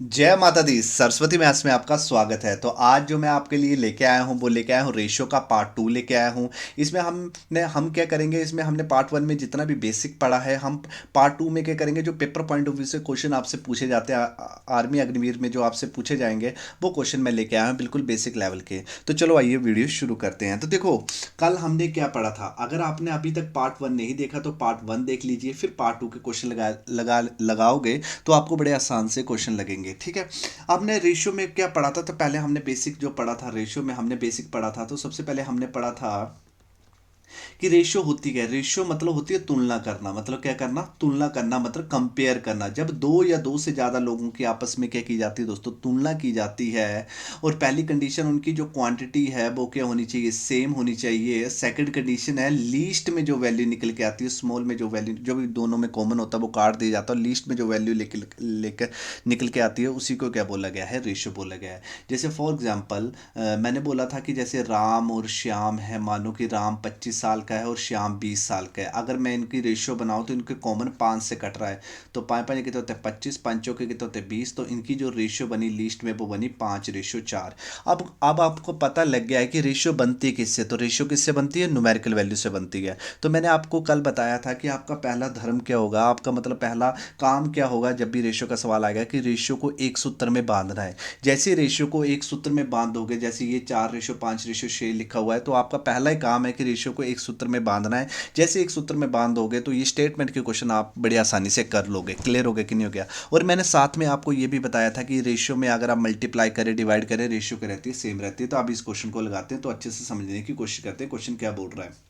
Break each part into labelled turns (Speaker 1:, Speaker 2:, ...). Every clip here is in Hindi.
Speaker 1: जय माता दी। सरस्वती मैथ्स में आपका स्वागत है। तो आज जो मैं आपके लिए लेके आया हूँ वो लेके आया हूँ रेशियो का पार्ट टू लेके आया हूँ। इसमें हम क्या करेंगे, इसमें हमने पार्ट वन में जितना भी बेसिक पढ़ा है हम पार्ट टू में क्या करेंगे, जो पेपर पॉइंट ऑफ व्यू से क्वेश्चन आपसे पूछे जाते हैं आर्मी अग्निवीर में जो आपसे पूछे जाएंगे वो क्वेश्चन मैं लेके आया हूँ बिल्कुल बेसिक लेवल के। तो चलो आइए वीडियो शुरू करते हैं। तो देखो, कल हमने क्या पढ़ा था। अगर आपने अभी तक पार्ट वन नहीं देखा तो पार्ट वन देख लीजिए, फिर पार्ट टू के क्वेश्चन लगाओगे तो आपको बड़े आसान से क्वेश्चन लगेंगे। ठीक है। आपने रेशियो में क्या पढ़ा था, तो पहले हमने बेसिक जो पढ़ा था, रेशियो में हमने बेसिक पढ़ा था। तो सबसे पहले हमने पढ़ा था कि रेशियो होती क्या है। रेशियो मतलब होती है तुलना करना। मतलब क्या करना, तुलना करना, मतलब कंपेयर करना। जब दो या दो से ज़्यादा लोगों की आपस में क्या की जाती है दोस्तों, तुलना की जाती है। और पहली कंडीशन उनकी जो क्वांटिटी है वो क्या होनी चाहिए, सेम होनी चाहिए। सेकंड कंडीशन है लीस्ट में जो वैल्यू निकल के आती है, स्मॉल में जो वैल्यू जो भी दोनों में कॉमन होता है वो काट दिया जाता है, लीस्ट में जो वैल्यू लेकर लेकर निकल के आती है उसी को क्या बोला गया है, रेशियो बोला गया है। जैसे फॉर एग्जाम्पल मैंने बोला था कि जैसे राम और श्याम है, मानो कि राम 25 साल का है और श्याम 20 साल का है। अगर मैं इनकी रेशियो बनाऊं तो इनके कॉमन 5 से कट रहा है, तो पाँच पाँच कितने होते हैं 25, पाँचों के कितने होते हैं 20। तो इनकी जो रेशियो बनी लिस्ट में वो बनी 5:4। अब आपको पता लग गया है कि रेशियो बनती है किससे। तो रेशियो किससे बनती है, न्यूमेरिकल वैल्यू से बनती है। तो मैंने आपको कल बताया था कि आपका पहला धर्म क्या होगा, आपका मतलब पहला काम क्या होगा जब भी रेशियो का सवाल आएगा, कि रेशियो को एक सूत्र में बांधना है। जैसे रेशियो को एक सूत्र में बांध दोगे, जैसे ये 4:5:6 लिखा हुआ है, तो आपका पहला ही काम है कि रेशियो को एक सूत्र में बांधना है। जैसे एक सूत्र में बांध दोगे तो ये स्टेटमेंट के क्वेश्चन आप बड़ी आसानी से कर लोगे। क्लियर हो गया कि नहीं हो गया। और मैंने साथ में आपको ये भी बताया था कि रेशियो में अगर आप मल्टीप्लाई करें डिवाइड करें, रेशियो क्या रहती है, सेम रहती है। तो आप इस क्वेश्चन को लगाते हैं तो अच्छे से समझने की कोशिश करते हैं क्वेश्चन क्या बोल रहा है।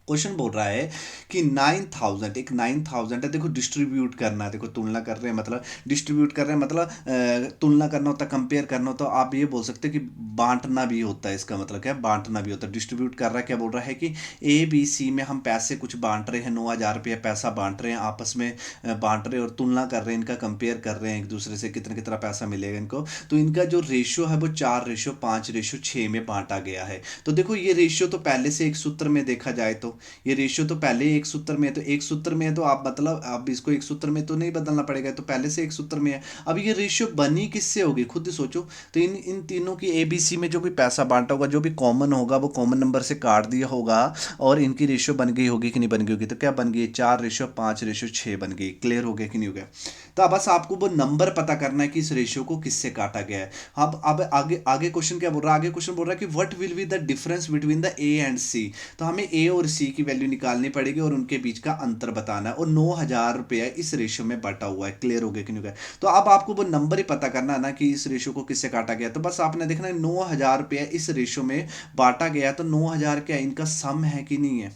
Speaker 1: क्वेश्चन बोल रहा है कि 9,000, एक 9,000 है। देखो डिस्ट्रीब्यूट करना है, देखो तुलना कर रहे हैं मतलब डिस्ट्रीब्यूट कर रहे हैं, मतलब तुलना करना होता है, कंपेयर करना होता है। तो आप ये बोल सकते हैं कि बांटना भी होता है। इसका मतलब क्या है, बांटना भी होता है। डिस्ट्रीब्यूट कर रहा है, क्या बोल रहा है कि ए बी सी में हम पैसे कुछ बांट रहे हैं, 9,000 रुपया पैसा बांट रहे हैं आपस में, बांट रहे हैं और तुलना कर रहे हैं, इनका कंपेयर कर रहे हैं एक दूसरे से, कितना कितना पैसा मिलेगा इनको। तो इनका जो रेशियो है वो 4:5:6 में बांटा गया है। तो देखो ये रेशियो तो पहले से एक सूत्र में देखा जाए तो ये रेशियो तो पहले ही एक सूत्र में है। तो एक सूत्र में है तो आप मतलब आप इसको एक सूत्र में तो नहीं बदलना पड़ेगा, तो पहले से एक सूत्र में है। अब ये रेशियो बनी किससे होगी, खुद ही सोचो। तो इन इन तीनों की एबीसी में जो भी पैसा बांटा होगा, जो भी कॉमन होगा वो कॉमन नंबर से काट दिया होगा और इनकी रेशियो बन गई होगी कि नहीं बन गई होगी। तो क्या बन गई, 4:5:6 बन गई। क्लियर हो गया कि नहीं हो गया। तो अब बस आपको वो नंबर पता करना है कि इस रेशियो को किससे काटा गया है। अब आगे आगे क्वेश्चन क्या बोल रहा है, आगे क्वेश्चन बोल रहा है कि what will be the difference between the A and C. तो हमें ए और सी की वैल्यू निकालनी पड़ेगी और उनके बीच का अंतर बताना है। और 9,000 रुपया इस रेशियो में बटा हुआ है। क्लियर हो गया कि नहीं हो गया। तो अब आपको वो नंबर ही पता करना है ना कि इस रेशियो को किससे काटा गया। तो बस आपने देखना है 9,000 रुपया इस रेशियो में बांटा गया। तो 9,000 क्या इनका सम है कि नहीं है,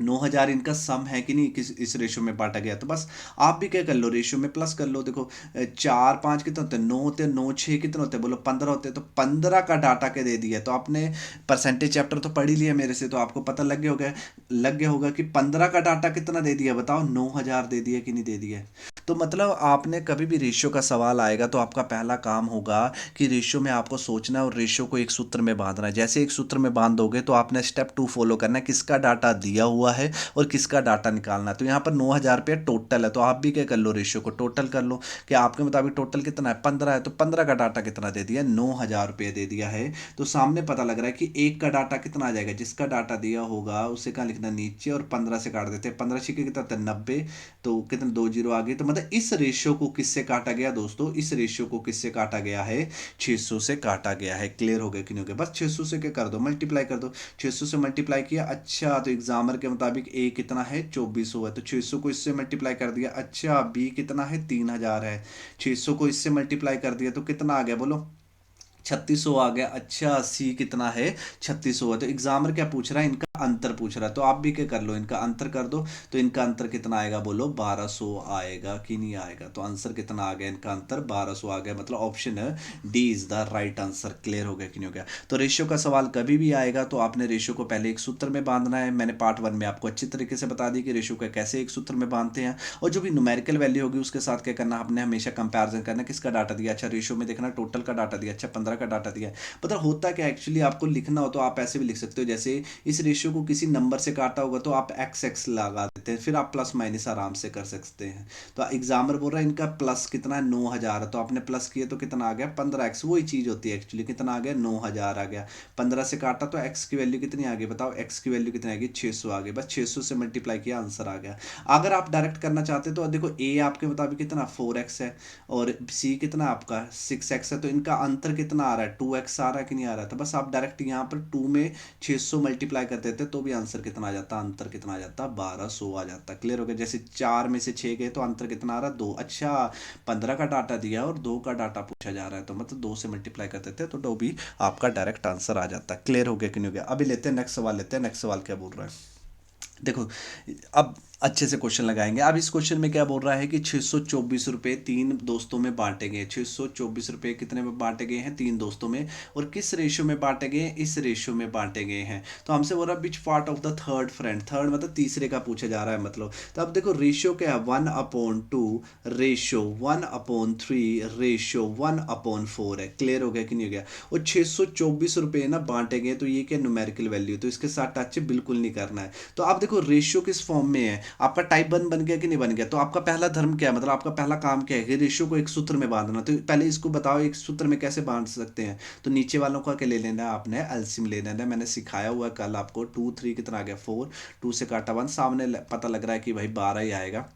Speaker 1: 9,000 इनका सम है कि नहीं, किस इस रेशियो में बांटा गया। तो बस आप भी क्या कर लो, रेशियो में प्लस कर लो। देखो 4 5 कितने होते हैं, 9 होते हैं, 9 6 कितने होते हैं, बोलो 15 होते हैं। तो 15 का डाटा के दे दिया। तो आपने परसेंटेज चैप्टर तो पढ़ ही लिया मेरे से, तो आपको पता लग गया होगा कि 15 का डाटा कितना दे दिया, बताओ 9,000 दे दिया कि नहीं दे दिया। तो मतलब आपने कभी भी रेशियो का सवाल आएगा तो आपका पहला काम होगा कि रेशियो में आपको सोचना है और रेशियो को एक सूत्र में बांधना है। जैसे एक सूत्र में बांध दोगे तो आपने स्टेप 2 फॉलो करना है, किसका डाटा दिया हुआ है और किसका डाटा निकालना है। तो यहाँ पर 9,000 रुपया टोटल है, तो आप भी क्या कर लो, रेशियो को टोटल कर लो कि आपके मुताबिक टोटल कितना है, 15 है। तो 15 का डाटा कितना दे दिया, 9,000 रुपये दे दिया है। तो सामने पता लग रहा है कि एक का डाटा कितना आ जाएगा, जिसका डाटा दिया होगा उसे कहाँ लिखना, नीचे, और 15 से काट देते हैं। 15 छिके कितना होता है, 90। तो कितने, 2 जीरो आ गए। तो मतलब इस रेशियो को किससे काटा गया दोस्तों, इस रेशियो को किससे काटा गया है, 600 से काटा गया है। क्लियर हो गया कि नहीं हो गया। बस 600 से क्या कर दो, मल्टीप्लाई कर दो। 600 से मल्टीप्लाई किया, अच्छा तो एग्जामर के मुताबिक ए कितना है, 2400 है। तो 600 को इससे मल्टीप्लाई कर दिया, अच्छा बी कितना है, 3,000 है। 600 को इससे मल्टीप्लाई कर दिया तो कितना आ गया, बोलो 3600 आ गया। अच्छा सी कितना है, 3600 है। तो एग्जामर क्या पूछ रहा है, इनका अंतर पूछ रहा है। तो आप भी क्या कर लो, इनका अंतर कर दो। तो इनका अंतर कितना आएगा, बोलो 1200 आएगा कि नहीं आएगा। तो आंसर कितना आ गया, इनका अंतर 1200 आ गया। मतलब option D is the right answer. Clear हो गया कि नहीं हो गया। तो रेशियो का सवाल कभी भी आएगा तो आपने रेशियो को पहले एक सूत्र में बांधना है। मैंने पार्ट वन में आपको अच्छी तरीके से बता दी कि रेशियो को कैसे एक सूत्र में बांधते हैं। और जो भी न्यूमेरिकल वैल्यू होगी उसके साथ क्या करना, आपने हमेशा कंपैरिजन करना, किसका डाटा दिया, अच्छा रेशियो में देखना टोटल का डाटा दिया, अच्छा 15 का डाटा दिया है। मतलब होता क्या एक्चुअली, आपको लिखना हो तो आप ऐसे भी लिख सकते हो, जैसे इस रेशियो रेशियो को किसी नंबर से काटा होगा तो आप एक्स एक्स लगा देते हैं, फिर आप प्लस माइनस आराम से कर सकते हैं। तो एग्जाम्पल बोल रहा है इनका प्लस कितना है 9,000, तो आपने प्लस किया तो कितना आ गया 15x, वही चीज़ होती है एक्चुअली, कितना आ गया 9,000 आ गया। 15 से काटा तो x की वैल्यू कितनी आ गई बताओ, x की वैल्यू कितनी आ गई 600 आ गई, बस 600 से मल्टीप्लाई किया आंसर आ गया। अगर आप डायरेक्ट करना चाहते तो देखो a आपके मुताबिक कितना 4x है और c कितना आपका 6x है, तो इनका अंतर कितना आ रहा है 2x आ रहा है कि नहीं आ रहा है, तो बस आप डायरेक्ट यहाँ पर 2 में 600 मल्टीप्लाई कर देते तो भी आंसर कितना आ जाता, अंतर कितना आ जाता 1200 आ जाता। क्लियर हो गया। जैसे 4 में से 6 गए तो अंतर कितना आ रहा 2। अच्छा 15 का डाटा दिया और 2 का डाटा पूछा जा रहा है तो मतलब 2 से मल्टीप्लाई कर देते तो 2 भी आपका डायरेक्ट आंसर आ जाता। क्लियर हो गया कि नहीं हो गया। अभी लेते हैं नेक्स्ट सवाल, लेते हैं नेक्स्ट सवाल क्या बोल रहा है देखो। अब अच्छे से क्वेश्चन लगाएंगे। अब इस क्वेश्चन में क्या बोल रहा है कि 624 रुपये 3 दोस्तों में बांटे गए। 624 रुपये कितने में बांटे गए हैं 3 दोस्तों में, और किस रेशियो में बांटे गए हैं, इस रेशियो में बांटे गए हैं। तो हमसे बोल रहा है which part of the third friend, third मतलब तीसरे का पूछा जा रहा है मतलब। तो अब देखो रेशियो क्या है 1/2 रेशियो 1/3 रेशियो 1/4 है। क्लियर हो गया कि नहीं हो गया। और 624 रुपये ना बांटे गए तो ये क्या न्यूमेरिकल वैल्यू, तो इसके साथ टच बिल्कुल नहीं करना है। तो आप देखो रेशियो किस फॉर्म में है, आपका टाइप वन बन गया कि नहीं बन गया। तो आपका पहला धर्म क्या है, मतलब आपका पहला काम क्या है कि रेशियो को एक सूत्र में बांधना। तो पहले इसको बताओ एक सूत्र में कैसे बांध सकते हैं। तो नीचे वालों का क्या ले लेना है आपने, एलसीएम ले लेना है। मैंने सिखाया हुआ है कल आपको। 2 3 कितना आ गया 4, 2 से काटा 1, सामने पता लग रहा है कि भाई 12 ही आएगा।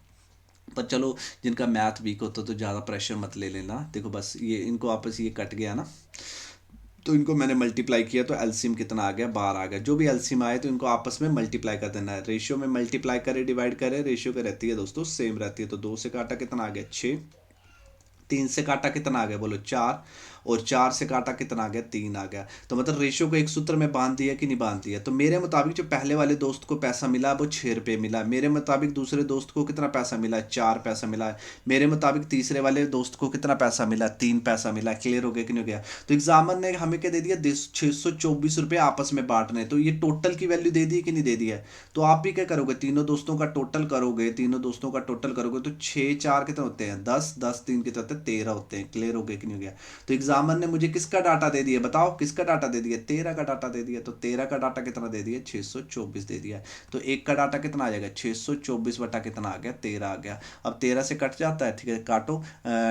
Speaker 1: पर चलो जिनका मैथ वीक होता तो ज़्यादा प्रेशर मत ले लेना। देखो बस ये इनको आपस ये कट गया ना, तो इनको मैंने मल्टीप्लाई किया तो एलसीएम कितना आ गया 12 आ गया। जो भी एलसीएम आए तो इनको आपस में मल्टीप्लाई कर देना है। रेशियो में मल्टीप्लाई करे डिवाइड करे, रेशियो क्या रहती है दोस्तों सेम रहती है। तो 2 से काटा कितना आ गया 6, 3 से काटा कितना आ गया बोलो 4, और 4 से काटा कितना आ गया 3 आ गया। तो मतलब रेशियो को एक सूत्र में बांध दिया कि नहीं बांध दिया। तो मेरे मुताबिक जो पहले वाले दोस्त को पैसा मिला वो 6 रुपये मिला। मेरे मुताबिक दूसरे दोस्त को कितना पैसा मिला 4 पैसा मिला। मेरे मुताबिक तीसरे वाले दोस्त को कितना पैसा मिला 3 पैसा मिला। क्लियर हो गया कि नहीं हो गया। तो एग्जामर ने हमें क्या दे दिया 624 रुपये आपस में बांटने, तो ये टोटल की वैल्यू दे दी कि नहीं दे दी है। तो आप भी क्या करोगे तीनों दोस्तों का टोटल करोगे, तीनों दोस्तों का टोटल करोगे तो 6 4 कितने होते हैं 10, 10 3 कितने होते हैं 13 होते हैं। क्लियर हो गया कि नहीं हो गया। तो एग्जामर ने मुझे किसका डाटा दे दिया बताओ, किसका डाटा दे दिया 13 का डाटा दे दिया। तो 13 का डाटा कितना दे दिया 624 दे दिया। तो एक का डाटा कितना आ जाएगा 624 बटा कितना आ गया 13 आ गया। अब 13 से कट जाता है, ठीक है काटो।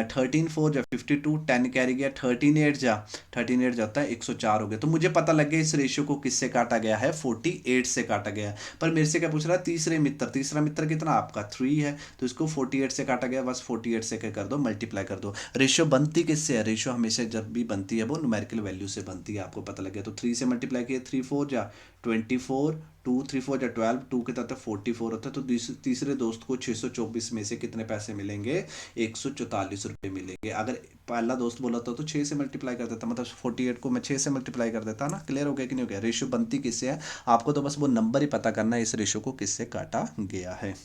Speaker 1: 13 4 जा 52, 10 कैरी गया, 13 8 जा 13 8 जाता है 104 हो गया। तो मुझे पता लग गया इस रेशियो को किससे काटा गया है 48 से काटा गया है। पर मेरे से क्या पूछ रहा है तीसरे मित्र, तीसरा मित्र कितना आपका 3 है, तो इसको 48 से काटा गया, बस 48 से क्या कर दो मल्टीप्लाई कर दो। रेशियो बनती किससे है, रेशियो हमेशा जब भी बनती है वो न्यूमेरिकल वैल्यू से बनती है, आपको पता लग गया। तो 3 से मल्टीप्लाई किया 3 4 जा 24, 2 3 4 जा 12, 2 के तहत 44 होता है। तो तीसरे दोस्त को 624 में से कितने पैसे मिलेंगे 144 रुपये मिलेंगे। अगर पहला दोस्त बोला था तो 6 से मल्टीप्लाई कर देता, मतलब 48 को मैं 6 से मल्टीप्लाई कर देता ना। क्लियर हो गया कि नहीं हो गया। रेशियो बनती किससे है, आपको तो बस वो नंबर ही पता करना है इस रेशियो को किससे काटा गया है।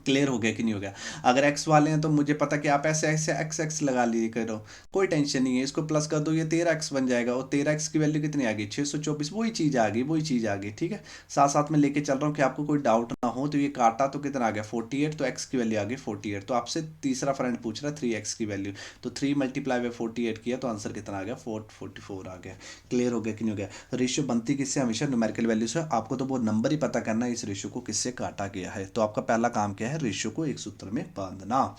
Speaker 1: क्लियर हो गया कि नहीं हो गया। अगर एक्स वाले हैं तो मुझे पता कि आप ऐसे ऐसे एक्स एक्स लगा लिए करो, कोई टेंशन नहीं है। इसको प्लस कर दो ये 13x बन जाएगा, और 13x की वैल्यू कितनी आ गई 624, वही चीज़ आ गई वही चीज़ आ गई। ठीक है साथ साथ में लेके चल रहा हूँ कि आपको कोई डाउट ना हो। तो ये काटा तो कितना आ गया 48, तो x की वैल्यू आ गई 48। तो आपसे तीसरा फ्रेंड पूछ रहा है 3x की वैल्यू, तो 3 मल्टीप्लाई बाई 48 किया तो आंसर कितना आ गया 44 आ गया। क्लियर हो गया कि नहीं हो गया। रेशियो बनती किससे हमेशा न्यूमेरिकल वैल्यू से, आपको तो वो नंबर ही पता करना है इस रेशियो को किससे काटा गया है। तो आपका पहला काम क्या है रेशियो को एक सूत्र में बांधना।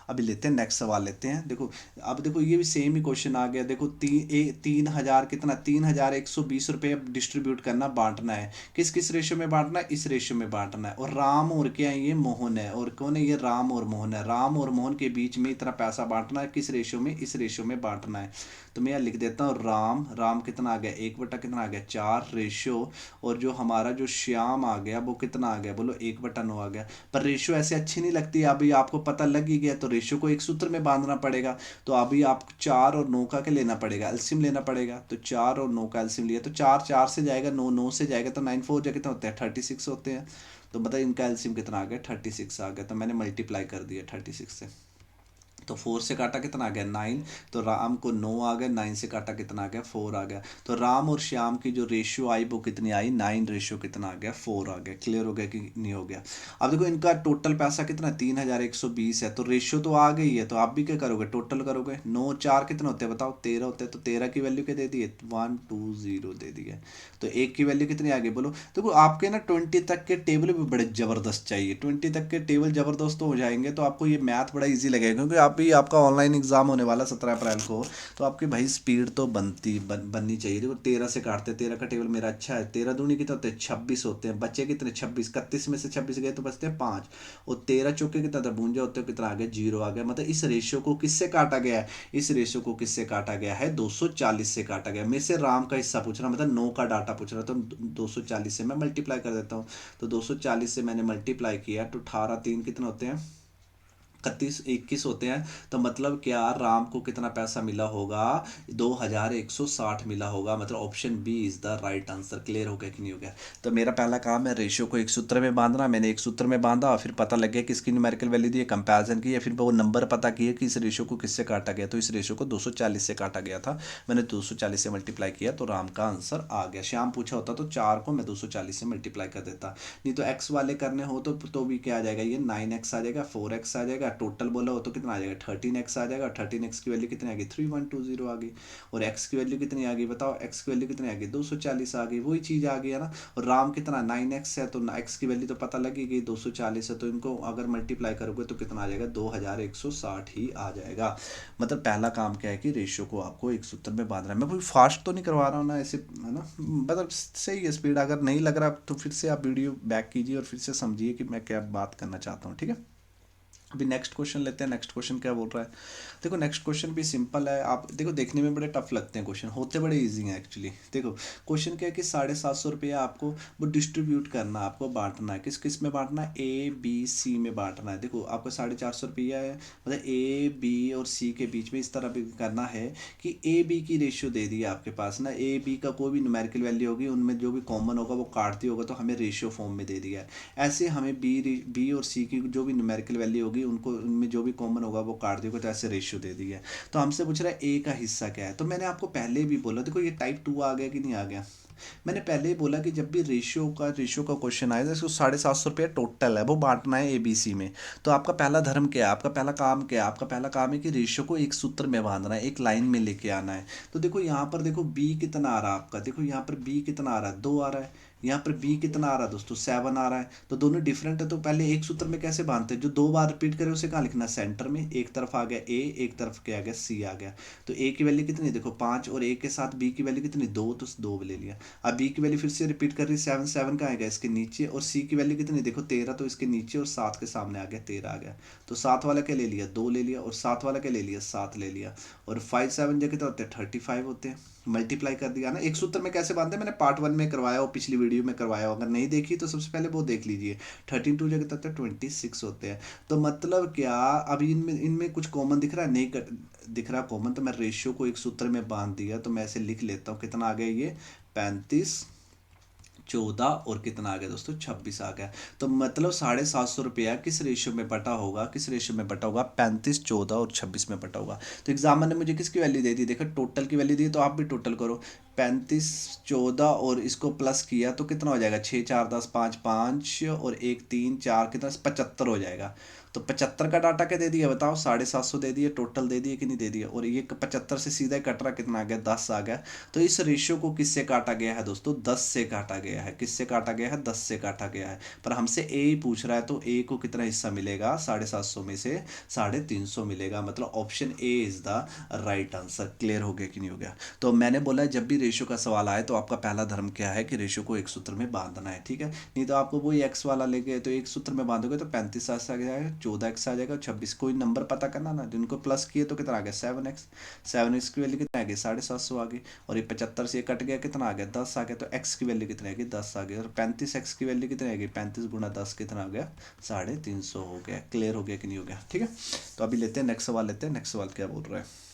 Speaker 1: अभी लेते हैं नेक्स्ट सवाल लेते हैं। देखो अब देखो ये भी सेम ही क्वेश्चन आ गया। देखो 3,000 कितना 3,120 रुपये डिस्ट्रीब्यूट करना बांटना है। किस किस रेशियो में बांटना है, इस रेशियो में बांटना है। और राम और क्या है ये मोहन है, और कौन है ये राम और मोहन है। राम और मोहन के बीच में इतना पैसा बांटना है, किस रेशियो में, इस रेशियो में बांटना है। तो मैं यहाँ लिख देता हूँ राम, राम कितना आ गया 1 बटा कितना आ गया 4 रेशियो, और जो हमारा जो श्याम आ गया वो कितना आ गया बोलो 1 बटा 9 आ गया। पर रेशियो ऐसे अच्छी नहीं लगती। अभी आपको पता लग ही गया तो रेशियो को एक सूत्र में बांधना पड़ेगा। तो अभी आपको 4 और 9 का क्या लेना पड़ेगा एलसीएम लेना पड़ेगा। तो 4 और 9 का एलसीएम लिया तो 4 4 से जाएगा 9 9 से जाएगा, तो 9 4 कितना होते हैं 36 होते हैं। तो बताइए इनका एलसीएम कितना आ गया 36 आ गया। तो मैंने मल्टीप्लाई कर दिया 36 से। तो 4 से काटा कितना आ गया 9। तो राम को 9 आ गया, 9 से काटा कितना आ गया 4 आ गया। तो राम और श्याम की जो रेशियो आई वो कितनी आई 9 रेशियो कितना आ गया 4 आ गया। क्लियर हो गया कि नहीं हो गया। अब देखो इनका टोटल पैसा कितना 3120 है, तो रेशियो तो आ गई है। तो आप भी क्या करोगे टोटल करोगे, 9 4 कितने होते हैं बताओ 13 होते हैं। तो 13 की वैल्यू क्या दे दी है 120 दे दी है। तो एक की वैल्यू कितनी आ गई बोलो। देखो आपके ना 20 तक के टेबल भी बड़े ज़बरदस्त चाहिए, 20 तक के टेबल ज़बरदस्त हो जाएंगे तो आपको ये मैथ बड़ा इजी लगेगा, क्योंकि आप भी आपका ऑनलाइन एग्जाम होने वाला 17 अप्रैल को। तो आपकी भाई स्पीड तो बननी चाहिए। देखो 13 से काटते, 13 का टेबल मेरा अच्छा है, 13 दूनी कितने होते हैं 26 होते हैं, बच्चे कितने 26, 31 में से 26 गए तो बचते हैं 5। और 13 चौके कितना था भूंजा होते हो कितना आ गया 0 आ गया। मतलब इस रेशियो को किससे काटा गया है, इस रेशियो को किससे काटा गया है 240 से काटा गया। मेरे से राम का हिस्सा पूछ रहा, मतलब 9 का डाटा पूछ रहा, तो 240 से मैं मल्टीप्लाई कर देता हूँ। तो 240 से मैंने मल्टीप्लाई किया तो 18 3 कितने होते हैं 31 होते हैं। तो मतलब क्या राम को कितना पैसा मिला होगा 2160 मिला होगा। मतलब option B is the right answer. Clear हो गया कि नहीं हो गया। तो मेरा पहला काम है रेशियो को एक सूत्र में बांधना। मैंने एक सूत्र में बांधा, फिर पता लग गया कि इसकी न्यूमेरिकल वैल्यू दी, कंपैरिजन की, फिर वो नंबर पता किए कि इस रेशियो को किससे काटा गया। तो इस रेशियो को 240 से काटा गया था, मैंने 240 से मल्टीप्लाई किया तो राम का आंसर आ गया। श्याम पूछा होता तो 4 को मैं 240 से मल्टीप्लाई कर देता। नहीं तो एक्स वाले करने हो तो भी क्या आ जाएगा ये 9x आ जाएगा, 4x आ जाएगा, टोटल बोला हो तो कितना आ जाएगा 13x आ जाएगा। 13x की वैल्यू कितनी आ गई 3120 आ गई। और x की वैल्यू कितनी आ गई बताओ, x की वैल्यू कितनी आ गई 240 आ गई। वही चीज़ आ गई है ना। और राम कितना 9x है, तो x की वैल्यू तो पता लगी गई 240 है, तो इनको अगर मल्टीप्लाई करोगे तो कितना आ जाएगा 2160 ही आ जाएगा। मतलब पहला काम क्या है कि रेशियो को आपको एक सूत्र में बांधना है। मैं कोई फास्ट तो नहीं करवा रहा हूँ ना ऐसे, है ना, मतलब सही है स्पीड। अगर नहीं लग रहा तो फिर से आप वीडियो बैक कीजिए और फिर से समझिए कि मैं क्या बात करना चाहता हूँ, ठीक है। अभी नेक्स्ट क्वेश्चन लेते हैं। नेक्स्ट क्वेश्चन क्या बोल रहा है, देखो नेक्स्ट क्वेश्चन भी सिंपल है। आप देखो देखने में बड़े टफ लगते हैं क्वेश्चन, होते बड़े इजी हैं एक्चुअली। देखो क्वेश्चन क्या है कि 750 रुपया आपको वो डिस्ट्रीब्यूट करना, आपको बांटना है। किस किस में बांटना है, ए बी सी में बांटना है। देखो आपको 450 रुपया है, मतलब ए बी और सी के बीच में इस तरह भी करना है कि ए बी की रेशियो दे दी है आपके पास ना, ए बी का कोई भी न्यूमेरिकल वैल्यू होगी उनमें जो भी कॉमन होगा वो काटती होगा, तो हमें रेशियो फॉर्म में दे दिया है। ऐसे हमें बी और सी की जो भी न्यूमेरिकल वैल्यू होगी उनको उनमें जो भी कॉमन होगा वो काट दिया, तो ऐसे रेशियो दे दी है। तो हमसे पूछ रहा है ए का हिस्सा क्या है। तो मैंने आपको पहले भी बोला, देखो ये टाइप 2 आ गया कि नहीं आ गया। मैंने पहले ही बोला कि जब भी रेशियो का क्वेश्चन आए तो इसको 750 रुपया टोटल है वो बांटना है एबीसी में। तो आपका पहला धर्म क्या है, आपका पहला काम क्या है, आपका पहला काम है कि रेशियो को एक सूत्र में बांधना है, एक लाइन में लेके आना है। तो देखो यहाँ पर देखो बी कितना आ रहा है आपका, देखो यहाँ पर बी कितना आ रहा है 2 आ रहा है, यहाँ पर बी कितना आ रहा है दोस्तों 7 आ रहा है। तो दोनों डिफरेंट है, तो पहले एक सूत्र में कैसे बांधते हैं, जो 2 बार रिपीट करे उसे कहाँ लिखना सेंटर में। एक तरफ आ गया ए, एक तरफ क्या आ गया सी आ गया। तो ए की वैल्यू कितनी देखो 5, और ए के साथ बी की वैल्यू कितनी 2, तो 2 ले लिया। अब बी की वैल्यू फिर से रिपीट कर रही 7, 7 का आएगा इसके नीचे, और सी की वैल्यू कितनी देखो 13, तो इसके नीचे और 7 के सामने आ गया 13 आ गया। तो 7 वाला क्या ले लिया 2 ले लिया, और 7 वाला क्या ले लिया 7 ले लिया। और 5 7 जो कितने होते हैं 35 होते हैं। मल्टीप्लाई कर दिया ना। एक सूत्र में कैसे बांधते हैं मैंने पार्ट 1 में करवाया हो, पिछली वीडियो में करवाया हो, अगर नहीं देखी तो सबसे पहले वो देख लीजिए। 13 2 जो कितने होते हैं 26 होते हैं। तो मतलब क्या अभी इनमें इनमें कुछ कॉमन दिख रहा है, नहीं दिख रहा कॉमन, तो मैं रेशियो को एक सूत्र में बांध दिया। तो मैं ऐसे लिख लेता हूँ कितना आ गया ये 35 14 और कितना आ गया दोस्तों 26 आ गया। तो मतलब 750 रुपया किस रेशियो में बटा होगा, किस रेशियो में बटा होगा 35 14 और 26 में बटा होगा। तो एग्जामिनर ने मुझे किसकी वैल्यू दे दी, देखो टोटल की वैल्यू दी, तो आप भी टोटल करो 35 14 और इसको प्लस किया तो कितना हो जाएगा 6 4 10 5 5 और 1 3 4 कितना 75 हो जाएगा। तो 75 का डाटा क्या दे दिया बताओ 750 दे दिए, टोटल दे दिए कि नहीं दे दिया। और ये 75 से सीधा कट रहा कितना आ गया 10 आ गया। तो इस रेशियो को किससे काटा गया है दोस्तों 10 से काटा गया है। किससे काटा गया है 10 से काटा गया है। पर हमसे ए ही पूछ रहा है, तो ए को कितना हिस्सा मिलेगा 750 में से 350 मिलेगा। मतलब option A is the right answer. Clear हो गया कि नहीं हो गया। तो मैंने बोला जब भी रेशियो का सवाल आए तो आपका पहला धर्म क्या है कि रेशियो को एक सूत्र में बांधना है, ठीक है। नहीं तो आपको वही एक्स वाला लेके तो एक सूत्र में बांधोगे तो 35 आ जाएगा, 14x आ जाएगा, 26 कोई नंबर पता करना ना, जिनको प्लस किए तो कितना आ गया 7x। 7x की वैल्यू कितना आ गई 750 आ गई। और ये 75 से ये कट गया कितना आ गया 10 आ गया। तो x की वैल्यू कितनी आ गई 10 आ गई। और 35x की वैल्यू कितनी आ गई 35 गुना 10 कितना आ गया 350 हो गया। क्लियर हो गया कि नहीं हो गया, ठीक है। तो अभी लेते हैं नेक्स्ट सवाल, लेते हैं नेक्स्ट सवाल क्या बोल रहा है।